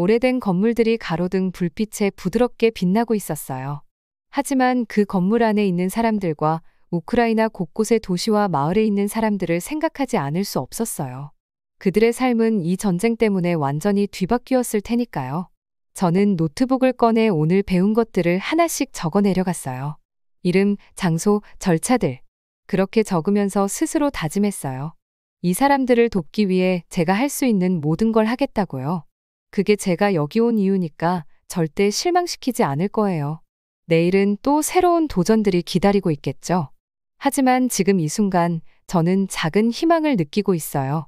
오래된 건물들이 가로등 불빛에 부드럽게 빛나고 있었어요. 하지만 그 건물 안에 있는 사람들과 우크라이나 곳곳의 도시와 마을에 있는 사람들을 생각하지 않을 수 없었어요. 그들의 삶은 이 전쟁 때문에 완전히 뒤바뀌었을 테니까요. 저는 노트북을 꺼내 오늘 배운 것들을 하나씩 적어 내려갔어요. 이름, 장소, 절차들. 그렇게 적으면서 스스로 다짐했어요. 이 사람들을 돕기 위해 제가 할 수 있는 모든 걸 하겠다고요. 그게 제가 여기 온 이유니까 절대 실망시키지 않을 거예요. 내일은 또 새로운 도전들이 기다리고 있겠죠. 하지만 지금 이 순간 저는 작은 희망을 느끼고 있어요.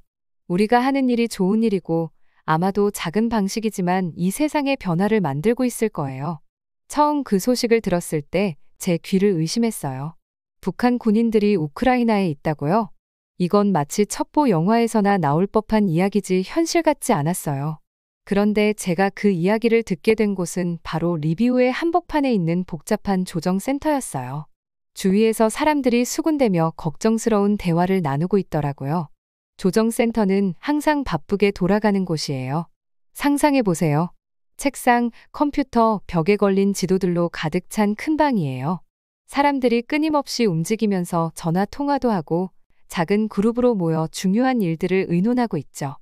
우리가 하는 일이 좋은 일이고 아마도 작은 방식이지만 이 세상의 변화를 만들고 있을 거예요. 처음 그 소식을 들었을 때 제 귀를 의심했어요. 북한 군인들이 우크라이나에 있다고요? 이건 마치 첩보 영화에서나 나올 법한 이야기지 현실 같지 않았어요. 그런데 제가 그 이야기를 듣게 된 곳은 바로 리비우의 한복판에 있는 복잡한 조정센터였어요. 주위에서 사람들이 수군대며 걱정스러운 대화를 나누고 있더라고요. 조정센터는 항상 바쁘게 돌아가는 곳이에요. 상상해 보세요. 책상, 컴퓨터, 벽에 걸린 지도들로 가득 찬 큰 방이에요. 사람들이 끊임없이 움직이면서 전화 통화도 하고 작은 그룹으로 모여 중요한 일들을 의논하고 있죠.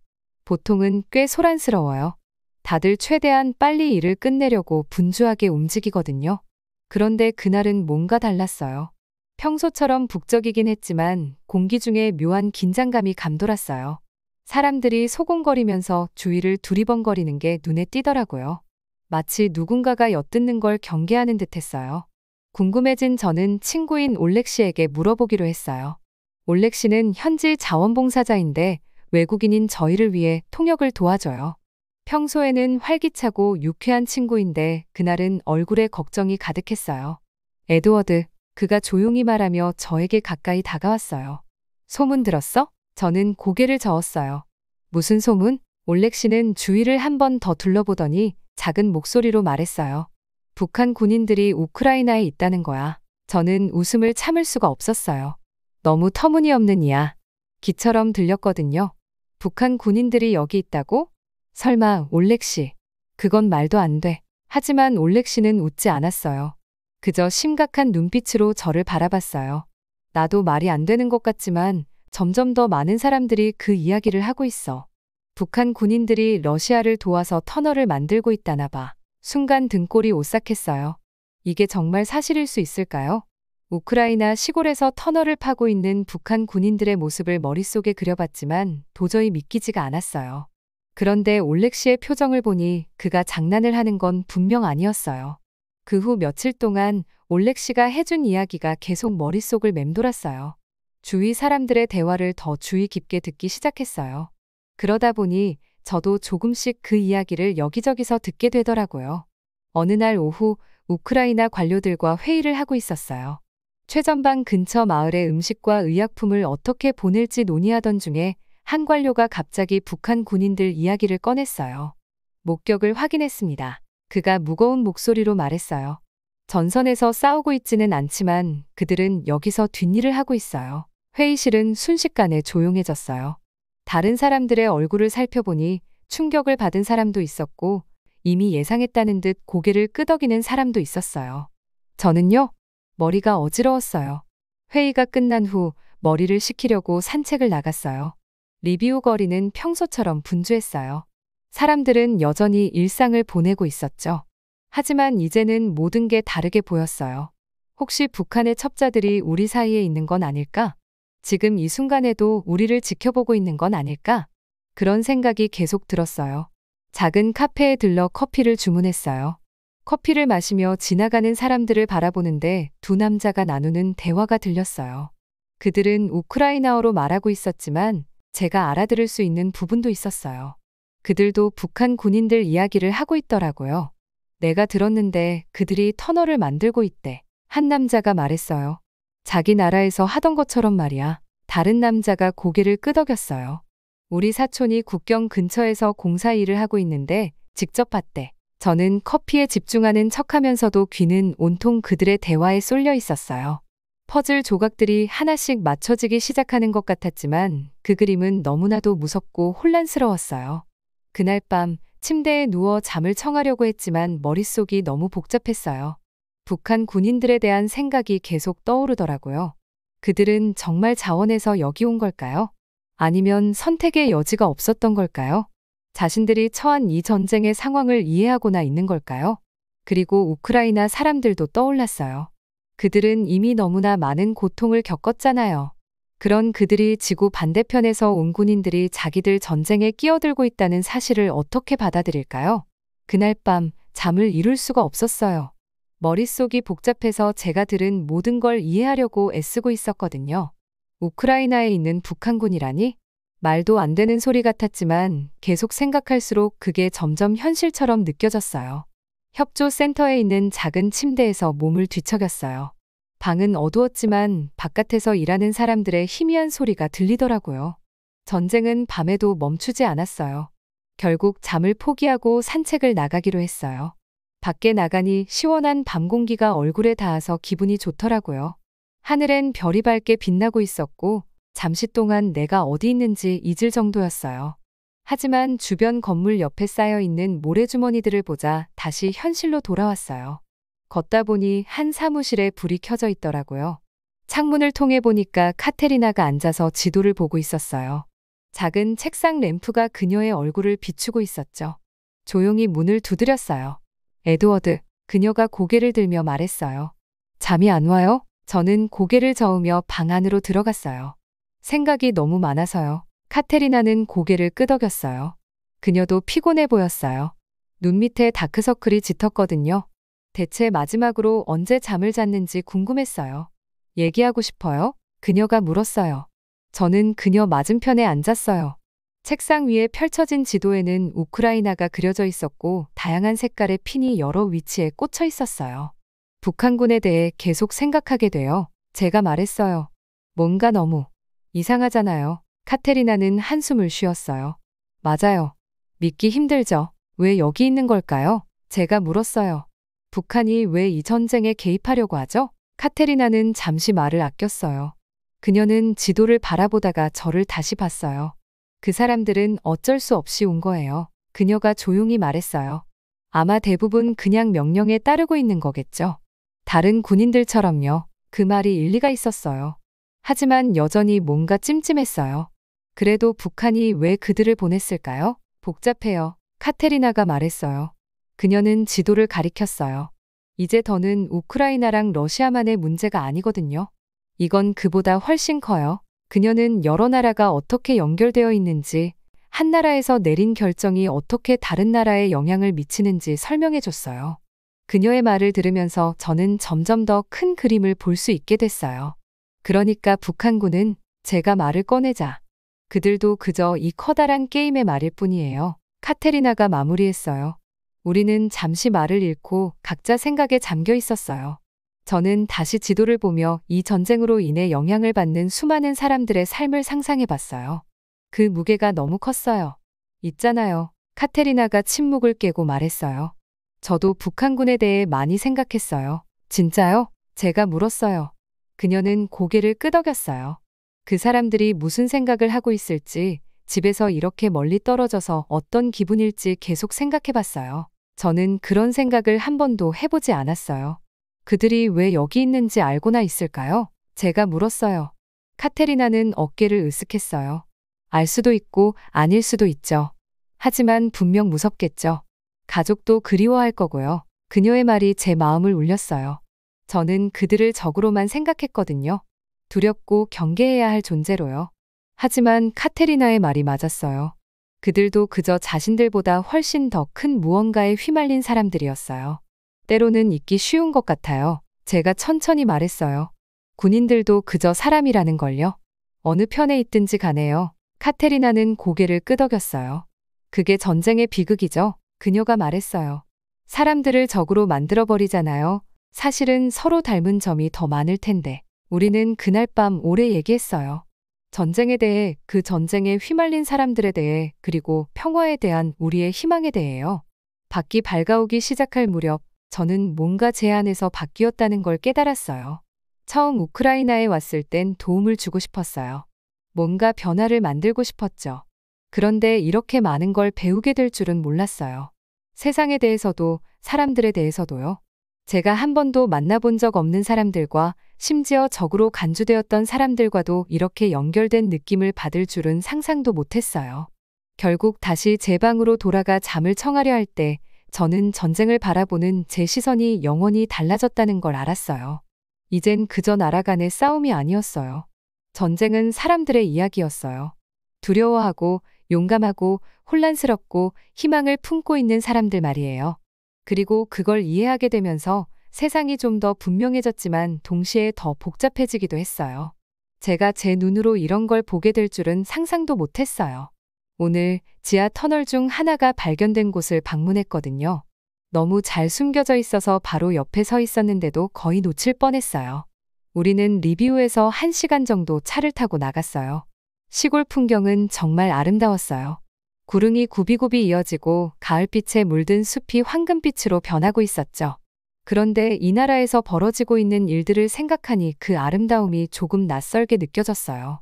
보통은 꽤 소란스러워요. 다들 최대한 빨리 일을 끝내려고 분주하게 움직이거든요. 그런데 그날은 뭔가 달랐어요. 평소처럼 북적이긴 했지만 공기 중에 묘한 긴장감이 감돌았어요. 사람들이 소곤거리면서 주위를 두리번거리는 게 눈에 띄더라고요. 마치 누군가가 엿듣는 걸 경계하는 듯했어요. 궁금해진 저는 친구인 올렉 씨에게 물어보기로 했어요. 올렉 씨는 현지 자원봉사자인데 외국인인 저희를 위해 통역을 도와줘요. 평소에는 활기차고 유쾌한 친구인데 그날은 얼굴에 걱정이 가득했어요. 에드워드, 그가 조용히 말하며 저에게 가까이 다가왔어요. 소문 들었어? 저는 고개를 저었어요. 무슨 소문? 올렉 씨는 주위를 한 번 더 둘러보더니 작은 목소리로 말했어요. 북한 군인들이 우크라이나에 있다는 거야. 저는 웃음을 참을 수가 없었어요. 너무 터무니없는 이야. 기처럼 들렸거든요. 북한 군인들이 여기 있다고? 설마 올렉 씨. 그건 말도 안 돼. 하지만 올렉 씨는 웃지 않았어요. 그저 심각한 눈빛으로 저를 바라봤어요. 나도 말이 안 되는 것 같지만 점점 더 많은 사람들이 그 이야기를 하고 있어. 북한 군인들이 러시아를 도와서 터널을 만들고 있다나 봐. 순간 등골이 오싹했어요. 이게 정말 사실일 수 있을까요? 우크라이나 시골에서 터널을 파고 있는 북한 군인들의 모습을 머릿속에 그려봤지만 도저히 믿기지가 않았어요. 그런데 올렉 씨의 표정을 보니 그가 장난을 하는 건 분명 아니었어요. 그 후 며칠 동안 올렉 씨가 해준 이야기가 계속 머릿속을 맴돌았어요. 주위 사람들의 대화를 더 주의 깊게 듣기 시작했어요. 그러다 보니 저도 조금씩 그 이야기를 여기저기서 듣게 되더라고요. 어느 날 오후 우크라이나 관료들과 회의를 하고 있었어요. 최전방 근처 마을에 음식과 의약품을 어떻게 보낼지 논의하던 중에 한 관료가 갑자기 북한 군인들 이야기를 꺼냈어요. 목격을 확인했습니다. 그가 무거운 목소리로 말했어요. 전선에서 싸우고 있지는 않지만 그들은 여기서 뒷일을 하고 있어요. 회의실은 순식간에 조용해졌어요. 다른 사람들의 얼굴을 살펴보니 충격을 받은 사람도 있었고 이미 예상했다는 듯 고개를 끄덕이는 사람도 있었어요. 저는요, 머리가 어지러웠어요. 회의가 끝난 후 머리를 식히려고 산책을 나갔어요. 리비우 거리는 평소처럼 분주했어요. 사람들은 여전히 일상을 보내고 있었죠. 하지만 이제는 모든 게 다르게 보였어요. 혹시 북한의 첩자들이 우리 사이에 있는 건 아닐까? 지금 이 순간에도 우리를 지켜보고 있는 건 아닐까? 그런 생각이 계속 들었어요. 작은 카페에 들러 커피를 주문했어요. 커피를 마시며 지나가는 사람들을 바라보는데 두 남자가 나누는 대화가 들렸어요. 그들은 우크라이나어로 말하고 있었지만 제가 알아들을 수 있는 부분도 있었어요. 그들도 북한 군인들 이야기를 하고 있더라고요. 내가 들었는데 그들이 터널을 만들고 있대. 한 남자가 말했어요. 자기 나라에서 하던 것처럼 말이야. 다른 남자가 고개를 끄덕였어요. 우리 사촌이 국경 근처에서 공사 일을 하고 있는데 직접 봤대. 저는 커피에 집중하는 척하면서도 귀는 온통 그들의 대화에 쏠려 있었어요. 퍼즐 조각들이 하나씩 맞춰지기 시작하는 것 같았지만 그 그림은 너무나도 무섭고 혼란스러웠어요. 그날 밤 침대에 누워 잠을 청하려고 했지만 머릿속이 너무 복잡했어요. 북한 군인들에 대한 생각이 계속 떠오르더라고요. 그들은 정말 자원해서 여기 온 걸까요? 아니면 선택의 여지가 없었던 걸까요? 자신들이 처한 이 전쟁의 상황을 이해하고나 있는 걸까요? 그리고 우크라이나 사람들도 떠올랐어요. 그들은 이미 너무나 많은 고통을 겪었잖아요. 그런 그들이 지구 반대편에서 온 군인들이 자기들 전쟁에 끼어들고 있다는 사실을 어떻게 받아들일까요? 그날 밤 잠을 이룰 수가 없었어요. 머릿속이 복잡해서 제가 들은 모든 걸 이해하려고 애쓰고 있었거든요. 우크라이나에 있는 북한군이라니? 말도 안 되는 소리 같았지만 계속 생각할수록 그게 점점 현실처럼 느껴졌어요. 협조센터에 있는 작은 침대에서 몸을 뒤척였어요. 방은 어두웠지만 바깥에서 일하는 사람들의 희미한 소리가 들리더라고요. 전쟁은 밤에도 멈추지 않았어요. 결국 잠을 포기하고 산책을 나가기로 했어요. 밖에 나가니 시원한 밤 공기가 얼굴에 닿아서 기분이 좋더라고요. 하늘엔 별이 밝게 빛나고 있었고 잠시 동안 내가 어디 있는지 잊을 정도였어요. 하지만 주변 건물 옆에 쌓여 있는 모래주머니들을 보자 다시 현실로 돌아왔어요. 걷다 보니 한 사무실에 불이 켜져 있더라고요. 창문을 통해 보니까 카테리나가 앉아서 지도를 보고 있었어요. 작은 책상 램프가 그녀의 얼굴을 비추고 있었죠. 조용히 문을 두드렸어요. 에드워드, 그녀가 고개를 들며 말했어요. 잠이 안 와요? 저는 고개를 저으며 방 안으로 들어갔어요. 생각이 너무 많아서요. 카테리나는 고개를 끄덕였어요. 그녀도 피곤해 보였어요. 눈 밑에 다크서클이 짙었거든요. 대체 마지막으로 언제 잠을 잤는지 궁금했어요. 얘기하고 싶어요? 그녀가 물었어요. 저는 그녀 맞은편에 앉았어요. 책상 위에 펼쳐진 지도에는 우크라이나가 그려져 있었고 다양한 색깔의 핀이 여러 위치에 꽂혀 있었어요. 북한군에 대해 계속 생각하게 돼요. 제가 말했어요. 뭔가 너무 이상하잖아요. 카테리나는 한숨을 쉬었어요. 맞아요. 믿기 힘들죠. 왜 여기 있는 걸까요? 제가 물었어요. 북한이 왜 이 전쟁에 개입하려고 하죠? 카테리나는 잠시 말을 아꼈어요. 그녀는 지도를 바라보다가 저를 다시 봤어요. 그 사람들은 어쩔 수 없이 온 거예요. 그녀가 조용히 말했어요. 아마 대부분 그냥 명령에 따르고 있는 거겠죠. 다른 군인들처럼요. 그 말이 일리가 있었어요. 하지만 여전히 뭔가 찜찜했어요. 그래도 북한이 왜 그들을 보냈을까요? 복잡해요. 카테리나가 말했어요. 그녀는 지도를 가리켰어요. 이제 더는 우크라이나랑 러시아만의 문제가 아니거든요. 이건 그보다 훨씬 커요. 그녀는 여러 나라가 어떻게 연결되어 있는지, 한 나라에서 내린 결정이 어떻게 다른 나라에 영향을 미치는지 설명해 줬어요. 그녀의 말을 들으면서 저는 점점 더 큰 그림을 볼 수 있게 됐어요. 그러니까 북한군은 제가 말을 꺼내자. 그들도 그저 이 커다란 게임의 말일 뿐이에요. 카테리나가 마무리했어요. 우리는 잠시 말을 잃고 각자 생각에 잠겨 있었어요. 저는 다시 지도를 보며 이 전쟁으로 인해 영향을 받는 수많은 사람들의 삶을 상상해 봤어요. 그 무게가 너무 컸어요. 있잖아요. 카테리나가 침묵을 깨고 말했어요. 저도 북한군에 대해 많이 생각했어요. 진짜요? 제가 물었어요. 그녀는 고개를 끄덕였어요. 그 사람들이 무슨 생각을 하고 있을지, 집에서 이렇게 멀리 떨어져서 어떤 기분일지 계속 생각해 봤어요. 저는 그런 생각을 한 번도 해보지 않았어요. 그들이 왜 여기 있는지 알고나 있을까요? 제가 물었어요. 카테리나는 어깨를 으쓱했어요. 알 수도 있고 아닐 수도 있죠. 하지만 분명 무섭겠죠. 가족도 그리워할 거고요. 그녀의 말이 제 마음을 울렸어요. 저는 그들을 적으로만 생각했거든요. 두렵고 경계해야 할 존재로요. 하지만 카테리나의 말이 맞았어요. 그들도 그저 자신들보다 훨씬 더 큰 무언가에 휘말린 사람들이었어요. 때로는 잊기 쉬운 것 같아요. 제가 천천히 말했어요. 군인들도 그저 사람이라는 걸요. 어느 편에 있든지 가네요. 카테리나는 고개를 끄덕였어요. 그게 전쟁의 비극이죠. 그녀가 말했어요. 사람들을 적으로 만들어버리잖아요. 사실은 서로 닮은 점이 더 많을 텐데. 우리는 그날 밤 오래 얘기했어요. 전쟁에 대해, 그 전쟁에 휘말린 사람들에 대해, 그리고 평화에 대한 우리의 희망에 대해요. 밖이 밝아오기 시작할 무렵 저는 뭔가 제 안에서 바뀌었다는 걸 깨달았어요. 처음 우크라이나에 왔을 땐 도움을 주고 싶었어요. 뭔가 변화를 만들고 싶었죠. 그런데 이렇게 많은 걸 배우게 될 줄은 몰랐어요. 세상에 대해서도 사람들에 대해서도요. 제가 한 번도 만나본 적 없는 사람들과 심지어 적으로 간주되었던 사람들과도 이렇게 연결된 느낌을 받을 줄은 상상도 못했어요. 결국 다시 제 방으로 돌아가 잠을 청하려 할 때 저는 전쟁을 바라보는 제 시선이 영원히 달라졌다는 걸 알았어요. 이젠 그저 나라 간의 싸움이 아니었어요. 전쟁은 사람들의 이야기였어요. 두려워하고 용감하고 혼란스럽고 희망을 품고 있는 사람들 말이에요. 그리고 그걸 이해하게 되면서 세상이 좀 더 분명해졌지만 동시에 더 복잡해지기도 했어요. 제가 제 눈으로 이런 걸 보게 될 줄은 상상도 못했어요. 오늘 지하 터널 중 하나가 발견된 곳을 방문했거든요. 너무 잘 숨겨져 있어서 바로 옆에 서 있었는데도 거의 놓칠 뻔했어요. 우리는 리비우에서 1시간 정도 차를 타고 나갔어요. 시골 풍경은 정말 아름다웠어요. 구릉이 굽이굽이 이어지고 가을빛에 물든 숲이 황금빛으로 변하고 있었죠. 그런데 이 나라에서 벌어지고 있는 일들을 생각하니 그 아름다움이 조금 낯설게 느껴졌어요.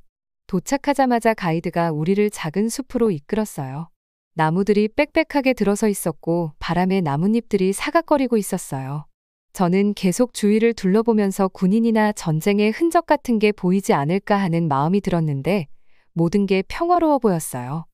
도착하자마자 가이드가 우리를 작은 숲으로 이끌었어요. 나무들이 빽빽하게 들어서 있었고 바람에 나뭇잎들이 사각거리고 있었어요. 저는 계속 주위를 둘러보면서 군인이나 전쟁의 흔적 같은 게 보이지 않을까 하는 마음이 들었는데 모든 게 평화로워 보였어요.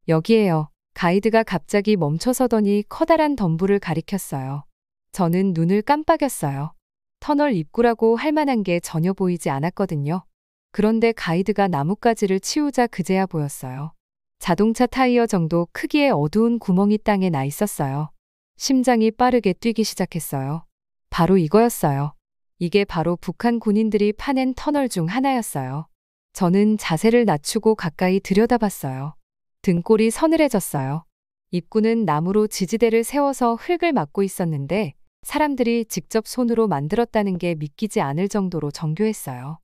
여기에요. 가이드가 갑자기 멈춰서더니 커다란 덤불을 가리켰어요. 저는 눈을 깜빡였어요. 터널 입구라고 할 만한 게 전혀 보이지 않았거든요. 그런데 가이드가 나뭇가지를 치우자 그제야 보였어요. 자동차 타이어 정도 크기의 어두운 구멍이 땅에 나 있었어요. 심장이 빠르게 뛰기 시작했어요. 바로 이거였어요. 이게 바로 북한 군인들이 파낸 터널 중 하나였어요. 저는 자세를 낮추고 가까이 들여다봤어요. 등골이 서늘해졌어요. 입구는 나무로 지지대를 세워서 흙을 막고 있었는데 사람들이 직접 손으로 만들었다는 게 믿기지 않을 정도로 정교했어요.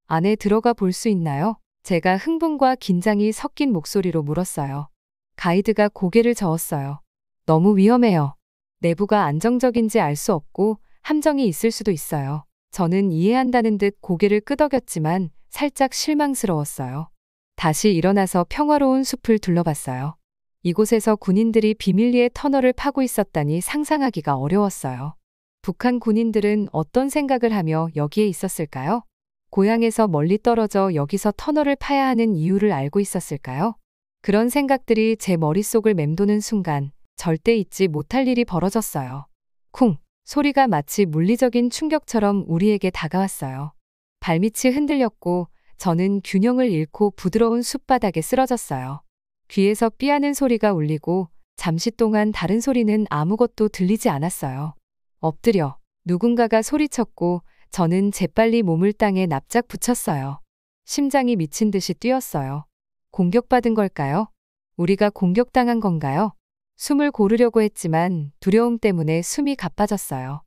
안에 들어가 볼 수 있나요? 제가 흥분과 긴장이 섞인 목소리로 물었어요. 가이드가 고개를 저었어요. 너무 위험해요. 내부가 안정적인지 알 수 없고 함정이 있을 수도 있어요. 저는 이해한다는 듯 고개를 끄덕였지만 살짝 실망스러웠어요. 다시 일어나서 평화로운 숲을 둘러봤어요. 이곳에서 군인들이 비밀리에 터널을 파고 있었다니 상상하기가 어려웠어요. 북한 군인들은 어떤 생각을 하며 여기에 있었을까요? 고향에서 멀리 떨어져 여기서 터널을 파야 하는 이유를 알고 있었을까요? 그런 생각들이 제 머릿속을 맴도는 순간 절대 잊지 못할 일이 벌어졌어요. 쿵! 소리가 마치 물리적인 충격처럼 우리에게 다가왔어요. 발밑이 흔들렸고 저는 균형을 잃고 부드러운 숲바닥에 쓰러졌어요. 귀에서 삐하는 소리가 울리고 잠시 동안 다른 소리는 아무것도 들리지 않았어요. 엎드려 누군가가 소리쳤고 저는 재빨리 몸을 땅에 납작 붙였어요. 심장이 미친 듯이 뛰었어요. 공격받은 걸까요? 우리가 공격당한 건가요? 숨을 고르려고 했지만 두려움 때문에 숨이 가빠졌어요.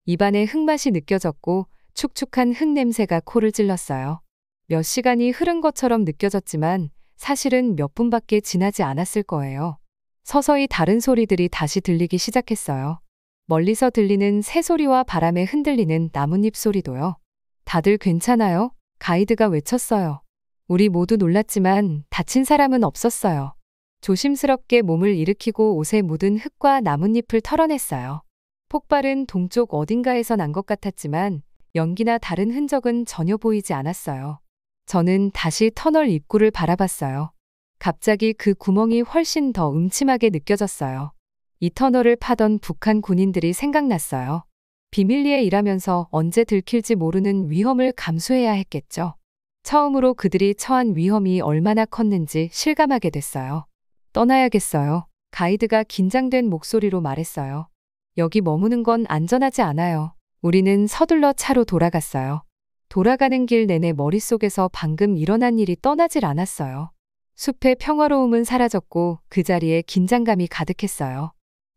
입안에 흙맛이 느껴졌고 축축한 흙 냄새가 코를 찔렀어요. 몇 시간이 흐른 것처럼 느껴졌지만 사실은 몇 분밖에 지나지 않았을 거예요. 서서히 다른 소리들이 다시 들리기 시작했어요. 멀리서 들리는 새소리와 바람에 흔들리는 나뭇잎 소리도요. 다들 괜찮아요? 가이드가 외쳤어요. 우리 모두 놀랐지만 다친 사람은 없었어요. 조심스럽게 몸을 일으키고 옷에 묻은 흙과 나뭇잎을 털어냈어요. 폭발은 동쪽 어딘가에서 난 것 같았지만 연기나 다른 흔적은 전혀 보이지 않았어요. 저는 다시 터널 입구를 바라봤어요. 갑자기 그 구멍이 훨씬 더 음침하게 느껴졌어요. 이 터널을 파던 북한 군인들이 생각났어요. 비밀리에 일하면서 언제 들킬지 모르는 위험을 감수해야 했겠죠. 처음으로 그들이 처한 위험이 얼마나 컸는지 실감하게 됐어요. 떠나야겠어요. 가이드가 긴장된 목소리로 말했어요. 여기 머무는 건 안전하지 않아요. 우리는 서둘러 차로 돌아갔어요. 돌아가는 길 내내 머릿속에서 방금 일어난 일이 떠나질 않았어요. 숲의 평화로움은 사라졌고 그 자리에 긴장감이 가득했어요.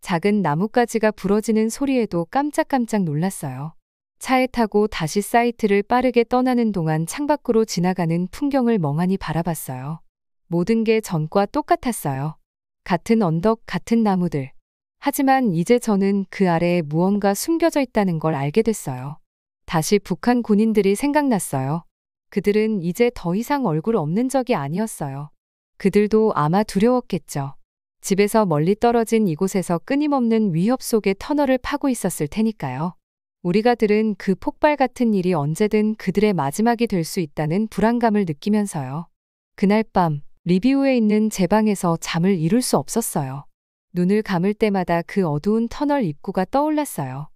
작은 나뭇가지가 부러지는 소리에도 깜짝깜짝 놀랐어요. 차에 타고 다시 사이트를 빠르게 떠나는 동안 창밖으로 지나가는 풍경을 멍하니 바라봤어요. 모든 게 전과 똑같았어요. 같은 언덕, 같은 나무들. 하지만 이제 저는 그 아래에 무언가 숨겨져 있다는 걸 알게 됐어요. 다시 북한 군인들이 생각났어요. 그들은 이제 더 이상 얼굴 없는 적이 아니었어요. 그들도 아마 두려웠겠죠. 집에서 멀리 떨어진 이곳에서 끊임없는 위협 속에 터널을 파고 있었을 테니까요. 우리가 들은 그 폭발 같은 일이 언제든 그들의 마지막이 될 수 있다는 불안감을 느끼면서요. 그날 밤 리비우에 있는 제 방에서 잠을 이룰 수 없었어요. 눈을 감을 때마다 그 어두운 터널 입구가 떠올랐어요.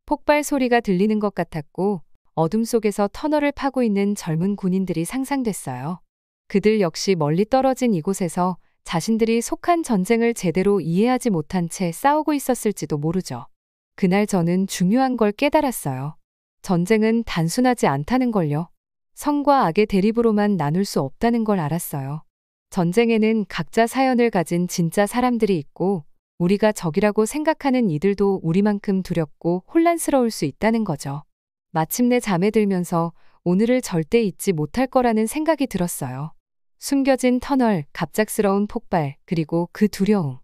폭발 소리가 들리는 것 같았고 어둠 속에서 터널을 파고 있는 젊은 군인들이 상상됐어요. 그들 역시 멀리 떨어진 이곳에서 자신들이 속한 전쟁을 제대로 이해하지 못한 채 싸우고 있었을지도 모르죠. 그날 저는 중요한 걸 깨달았어요. 전쟁은 단순하지 않다는 걸요. 선과 악의 대립으로만 나눌 수 없다는 걸 알았어요. 전쟁에는 각자 사연을 가진 진짜 사람들이 있고 우리가 적이라고 생각하는 이들도 우리만큼 두렵고 혼란스러울 수 있다는 거죠. 마침내 잠에 들면서 오늘을 절대 잊지 못할 거라는 생각이 들었어요. 숨겨진 터널, 갑작스러운 폭발, 그리고 그 두려움.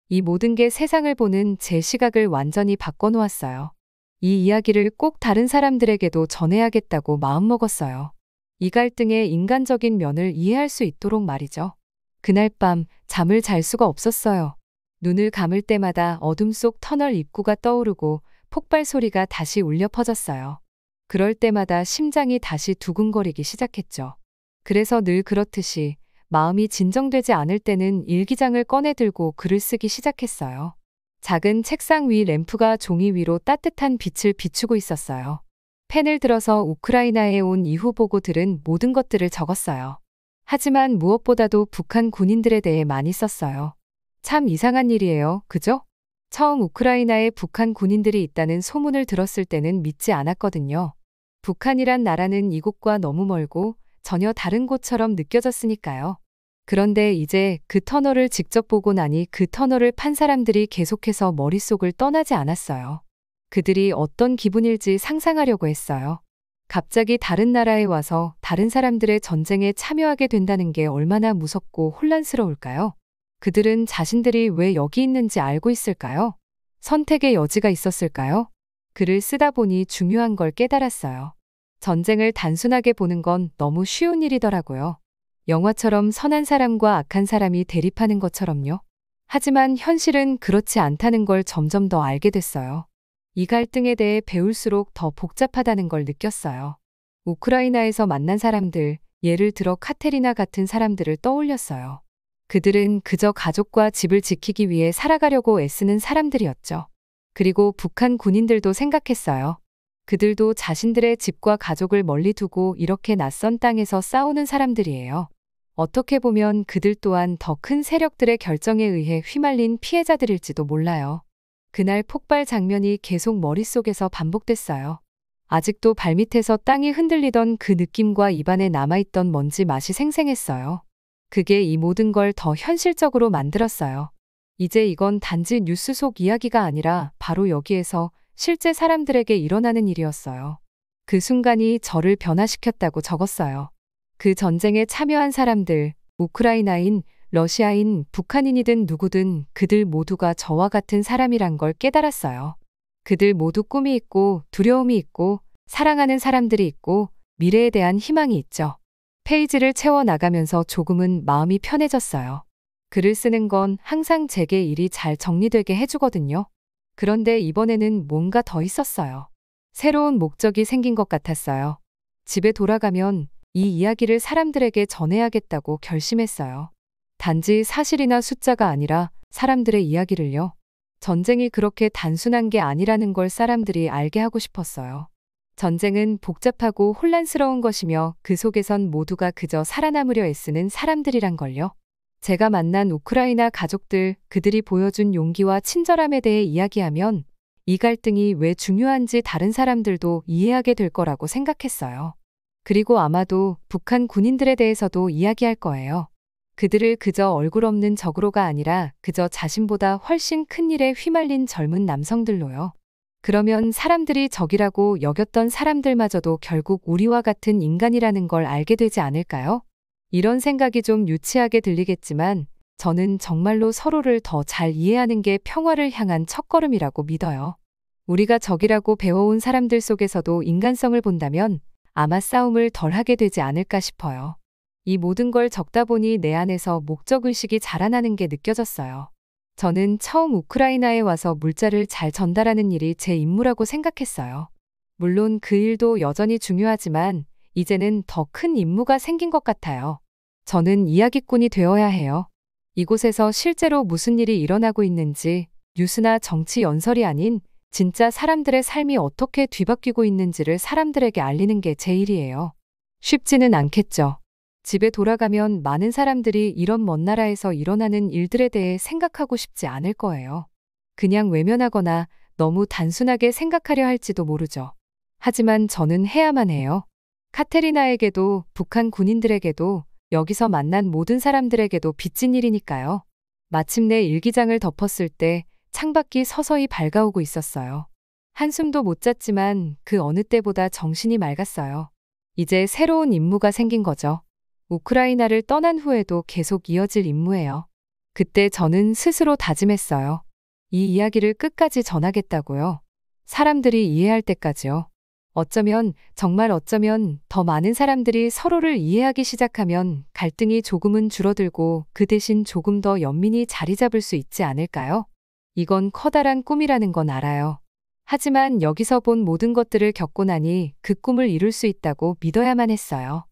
이 모든 게 세상을 보는 제 시각을 완전히 바꿔놓았어요. 이 이야기를 꼭 다른 사람들에게도 전해야겠다고 마음먹었어요. 이 갈등의 인간적인 면을 이해할 수 있도록 말이죠. 그날 밤 잠을 잘 수가 없었어요. 눈을 감을 때마다 어둠 속 터널 입구가 떠오르고 폭발 소리가 다시 울려 퍼졌어요. 그럴 때마다 심장이 다시 두근거리기 시작했죠. 그래서 늘 그렇듯이 마음이 진정되지 않을 때는 일기장을 꺼내 들고 글을 쓰기 시작했어요. 작은 책상 위 램프가 종이 위로 따뜻한 빛을 비추고 있었어요. 펜을 들어서 우크라이나에 온 이후 보고 들은 모든 것들을 적었어요. 하지만 무엇보다도 북한 군인들에 대해 많이 썼어요. 참 이상한 일이에요. 그죠? 처음 우크라이나에 북한 군인들이 있다는 소문을 들었을 때는 믿지 않았거든요. 북한이란 나라는 이곳과 너무 멀고 전혀 다른 곳처럼 느껴졌으니까요. 그런데 이제 그 터널을 직접 보고 나니 그 터널을 판 사람들이 계속해서 머릿속을 떠나지 않았어요. 그들이 어떤 기분일지 상상하려고 했어요. 갑자기 다른 나라에 와서 다른 사람들의 전쟁에 참여하게 된다는 게 얼마나 무섭고 혼란스러울까요? 그들은 자신들이 왜 여기 있는지 알고 있을까요? 선택의 여지가 있었을까요? 글을 쓰다 보니 중요한 걸 깨달았어요. 전쟁을 단순하게 보는 건 너무 쉬운 일이더라고요. 영화처럼 선한 사람과 악한 사람이 대립하는 것처럼요. 하지만 현실은 그렇지 않다는 걸 점점 더 알게 됐어요. 이 갈등에 대해 배울수록 더 복잡하다는 걸 느꼈어요. 우크라이나에서 만난 사람들, 예를 들어 카테리나 같은 사람들을 떠올렸어요. 그들은 그저 가족과 집을 지키기 위해 살아가려고 애쓰는 사람들이었죠. 그리고 북한 군인들도 생각했어요. 그들도 자신들의 집과 가족을 멀리 두고 이렇게 낯선 땅에서 싸우는 사람들이에요. 어떻게 보면 그들 또한 더 큰 세력들의 결정에 의해 휘말린 피해자들일지도 몰라요. 그날 폭발 장면이 계속 머릿속에서 반복됐어요. 아직도 발밑에서 땅이 흔들리던 그 느낌과 입안에 남아있던 먼지 맛이 생생했어요. 그게 이 모든 걸 더 현실적으로 만들었어요. 이제 이건 단지 뉴스 속 이야기가 아니라 바로 여기에서 실제 사람들에게 일어나는 일이었어요. 그 순간이 저를 변화시켰다고 적었어요. 그 전쟁에 참여한 사람들, 우크라이나인, 러시아인, 북한인이든 누구든 그들 모두가 저와 같은 사람이란 걸 깨달았어요. 그들 모두 꿈이 있고 두려움이 있고 사랑하는 사람들이 있고 미래에 대한 희망이 있죠. 페이지를 채워나가면서 조금은 마음이 편해졌어요. 글을 쓰는 건 항상 제게 일이 잘 정리되게 해주거든요. 그런데 이번에는 뭔가 더 있었어요. 새로운 목적이 생긴 것 같았어요. 집에 돌아가면 이 이야기를 사람들에게 전해야겠다고 결심했어요. 단지 사실이나 숫자가 아니라 사람들의 이야기를요. 전쟁이 그렇게 단순한 게 아니라는 걸 사람들이 알게 하고 싶었어요. 전쟁은 복잡하고 혼란스러운 것이며 그 속에선 모두가 그저 살아남으려 애쓰는 사람들이란 걸요. 제가 만난 우크라이나 가족들, 그들이 보여준 용기와 친절함에 대해 이야기하면 이 갈등이 왜 중요한지 다른 사람들도 이해하게 될 거라고 생각했어요. 그리고 아마도 북한 군인들에 대해서도 이야기할 거예요. 그들을 그저 얼굴 없는 적으로가 아니라 그저 자신보다 훨씬 큰 일에 휘말린 젊은 남성들로요. 그러면 사람들이 적이라고 여겼던 사람들마저도 결국 우리와 같은 인간이라는 걸 알게 되지 않을까요? 이런 생각이 좀 유치하게 들리겠지만 저는 정말로 서로를 더 잘 이해하는 게 평화를 향한 첫걸음이라고 믿어요. 우리가 적이라고 배워온 사람들 속에서도 인간성을 본다면 아마 싸움을 덜 하게 되지 않을까 싶어요. 이 모든 걸 적다 보니 내 안에서 목적의식이 자라나는 게 느껴졌어요. 저는 처음 우크라이나에 와서 물자를 잘 전달하는 일이 제 임무라고 생각했어요. 물론 그 일도 여전히 중요하지만 이제는 더 큰 임무가 생긴 것 같아요. 저는 이야기꾼이 되어야 해요. 이곳에서 실제로 무슨 일이 일어나고 있는지 뉴스나 정치 연설이 아닌 진짜 사람들의 삶이 어떻게 뒤바뀌고 있는지를 사람들에게 알리는 게 제 일이에요. 쉽지는 않겠죠. 집에 돌아가면 많은 사람들이 이런 먼 나라에서 일어나는 일들에 대해 생각하고 싶지 않을 거예요. 그냥 외면하거나 너무 단순하게 생각하려 할지도 모르죠. 하지만 저는 해야만 해요. 카테리나에게도 북한 군인들에게도 여기서 만난 모든 사람들에게도 빚진 일이니까요. 마침내 일기장을 덮었을 때 창밖이 서서히 밝아오고 있었어요. 한숨도 못 잤지만 그 어느 때보다 정신이 맑았어요. 이제 새로운 임무가 생긴 거죠. 우크라이나를 떠난 후에도 계속 이어질 임무예요. 그때 저는 스스로 다짐했어요. 이 이야기를 끝까지 전하겠다고요. 사람들이 이해할 때까지요. 정말 어쩌면 더 많은 사람들이 서로를 이해하기 시작하면 갈등이 조금은 줄어들고 그 대신 조금 더 연민이 자리 잡을 수 있지 않을까요? 이건 커다란 꿈이라는 건 알아요. 하지만 여기서 본 모든 것들을 겪고 나니 그 꿈을 이룰 수 있다고 믿어야만 했어요.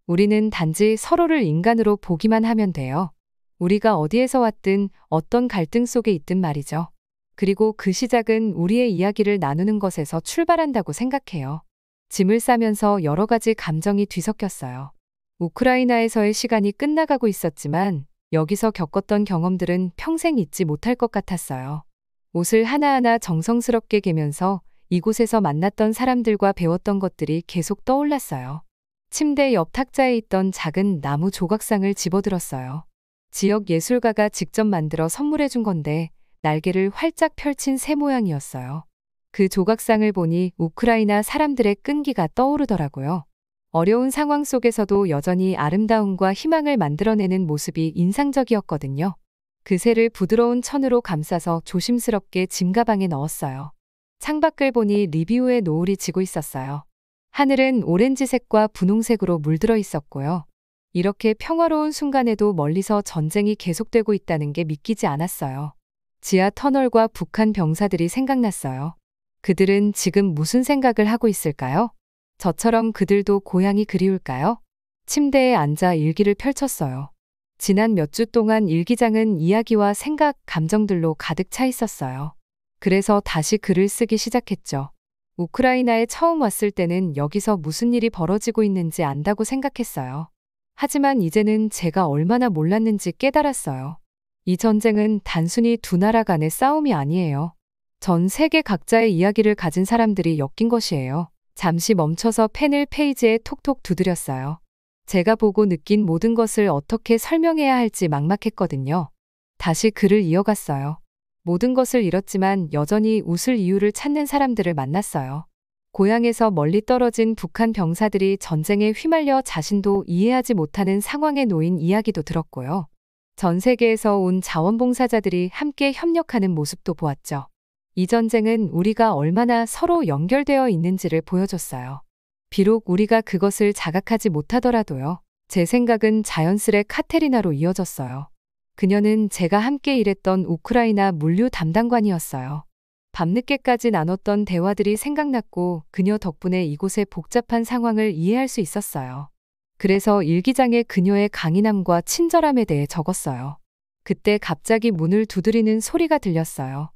우리는 단지 서로를 인간으로 보기만 하면 돼요. 우리가 어디에서 왔든 어떤 갈등 속에 있든 말이죠. 그리고 그 시작은 우리의 이야기를 나누는 것에서 출발한다고 생각해요. 짐을 싸면서 여러 가지 감정이 뒤섞였어요. 우크라이나에서의 시간이 끝나가고 있었지만 여기서 겪었던 경험들은 평생 잊지 못할 것 같았어요. 옷을 하나하나 정성스럽게 개면서 이곳에서 만났던 사람들과 배웠던 것들이 계속 떠올랐어요. 침대 옆 탁자에 있던 작은 나무 조각상을 집어들었어요. 지역 예술가가 직접 만들어 선물해 준 건데 날개를 활짝 펼친 새 모양이었어요. 그 조각상을 보니 우크라이나 사람들의 끈기가 떠오르더라고요. 어려운 상황 속에서도 여전히 아름다움과 희망을 만들어내는 모습이 인상적이었거든요. 그 새를 부드러운 천으로 감싸서 조심스럽게 짐가방에 넣었어요. 창밖을 보니 리비우의 노을이 지고 있었어요. 하늘은 오렌지색과 분홍색으로 물들어 있었고요. 이렇게 평화로운 순간에도 멀리서 전쟁이 계속되고 있다는 게 믿기지 않았어요. 지하 터널과 북한 병사들이 생각났어요. 그들은 지금 무슨 생각을 하고 있을까요? 저처럼 그들도 고향이 그리울까요? 침대에 앉아 일기를 펼쳤어요. 지난 몇 주 동안 일기장은 이야기와 생각, 감정들로 가득 차 있었어요. 그래서 다시 글을 쓰기 시작했죠. 우크라이나에 처음 왔을 때는 여기서 무슨 일이 벌어지고 있는지 안다고 생각했어요. 하지만 이제는 제가 얼마나 몰랐는지 깨달았어요. 이 전쟁은 단순히 두 나라 간의 싸움이 아니에요. 전 세계 각자의 이야기를 가진 사람들이 엮인 것이에요. 잠시 멈춰서 펜을 페이지에 톡톡 두드렸어요. 제가 보고 느낀 모든 것을 어떻게 설명해야 할지 막막했거든요. 다시 글을 이어갔어요. 모든 것을 잃었지만 여전히 웃을 이유를 찾는 사람들을 만났어요. 고향에서 멀리 떨어진 북한 병사들이 전쟁에 휘말려 자신도 이해하지 못하는 상황에 놓인 이야기도 들었고요. 전 세계에서 온 자원봉사자들이 함께 협력하는 모습도 보았죠. 이 전쟁은 우리가 얼마나 서로 연결되어 있는지를 보여줬어요. 비록 우리가 그것을 자각하지 못하더라도요. 제 생각은 자연스레 카테리나로 이어졌어요. 그녀는 제가 함께 일했던 우크라이나 물류 담당관이었어요. 밤늦게까지 나눴던 대화들이 생각났고 그녀 덕분에 이곳의 복잡한 상황을 이해할 수 있었어요. 그래서 일기장에 그녀의 강인함과 친절함에 대해 적었어요. 그때 갑자기 문을 두드리는 소리가 들렸어요.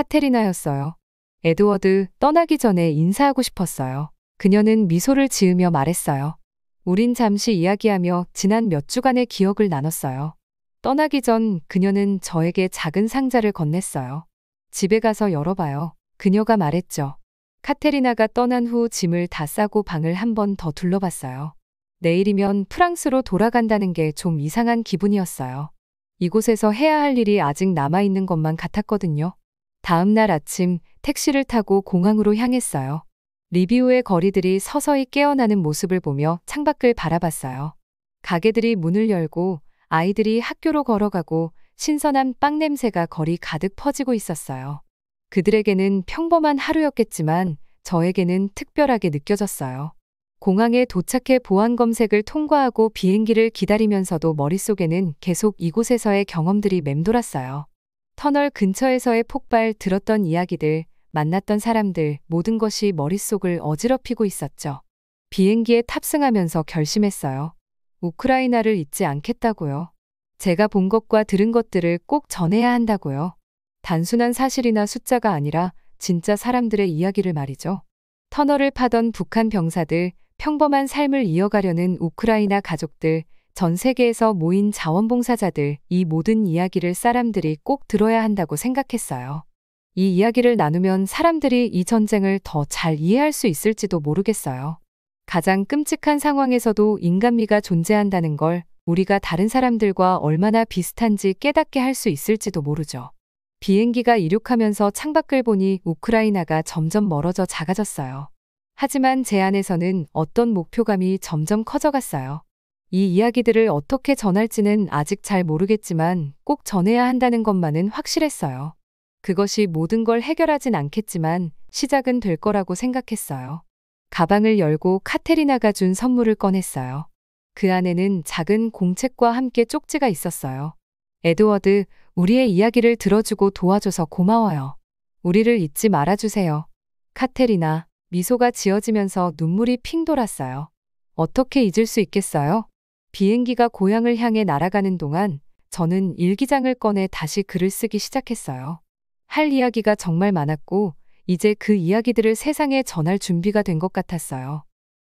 카테리나였어요. 에드워드, 떠나기 전에 인사하고 싶었어요. 그녀는 미소를 지으며 말했어요. 우린 잠시 이야기하며 지난 몇 주간의 기억을 나눴어요. 떠나기 전 그녀는 저에게 작은 상자를 건넸어요. 집에 가서 열어봐요. 그녀가 말했죠. 카테리나가 떠난 후 짐을 다 싸고 방을 한 번 더 둘러봤어요. 내일이면 프랑스로 돌아간다는 게 좀 이상한 기분이었어요. 이곳에서 해야 할 일이 아직 남아있는 것만 같았거든요. 다음 날 아침 택시를 타고 공항으로 향했어요. 리비우의 거리들이 서서히 깨어나는 모습을 보며 창밖을 바라봤어요. 가게들이 문을 열고 아이들이 학교로 걸어가고 신선한 빵 냄새가 거리 가득 퍼지고 있었어요. 그들에게는 평범한 하루였겠지만 저에게는 특별하게 느껴졌어요. 공항에 도착해 보안 검색을 통과하고 비행기를 기다리면서도 머릿속에는 계속 이곳에서의 경험들이 맴돌았어요. 터널 근처에서의 폭발, 들었던 이야기들, 만났던 사람들, 모든 것이 머릿속을 어지럽히고 있었죠. 비행기에 탑승하면서 결심했어요. 우크라이나를 잊지 않겠다고요. 제가 본 것과 들은 것들을 꼭 전해야 한다고요. 단순한 사실이나 숫자가 아니라 진짜 사람들의 이야기를 말이죠. 터널을 파던 북한 병사들, 평범한 삶을 이어가려는 우크라이나 가족들, 전 세계에서 모인 자원봉사자들, 이 모든 이야기를 사람들이 꼭 들어야 한다고 생각했어요. 이 이야기를 나누면 사람들이 이 전쟁을 더 잘 이해할 수 있을지도 모르겠어요. 가장 끔찍한 상황에서도 인간미가 존재한다는 걸, 우리가 다른 사람들과 얼마나 비슷한지 깨닫게 할 수 있을지도 모르죠. 비행기가 이륙하면서 창밖을 보니 우크라이나가 점점 멀어져 작아졌어요. 하지만 제 안에서는 어떤 목표감이 점점 커져갔어요. 이 이야기들을 어떻게 전할지는 아직 잘 모르겠지만 꼭 전해야 한다는 것만은 확실했어요. 그것이 모든 걸 해결하진 않겠지만 시작은 될 거라고 생각했어요. 가방을 열고 카테리나가 준 선물을 꺼냈어요. 그 안에는 작은 공책과 함께 쪽지가 있었어요. 에드워드, 우리의 이야기를 들어주고 도와줘서 고마워요. 우리를 잊지 말아주세요. 카테리나, 미소가 지어지면서 눈물이 핑 돌았어요. 어떻게 잊을 수 있겠어요? 비행기가 고향을 향해 날아가는 동안 저는 일기장을 꺼내 다시 글을 쓰기 시작했어요. 할 이야기가 정말 많았고 이제 그 이야기들을 세상에 전할 준비가 된 것 같았어요.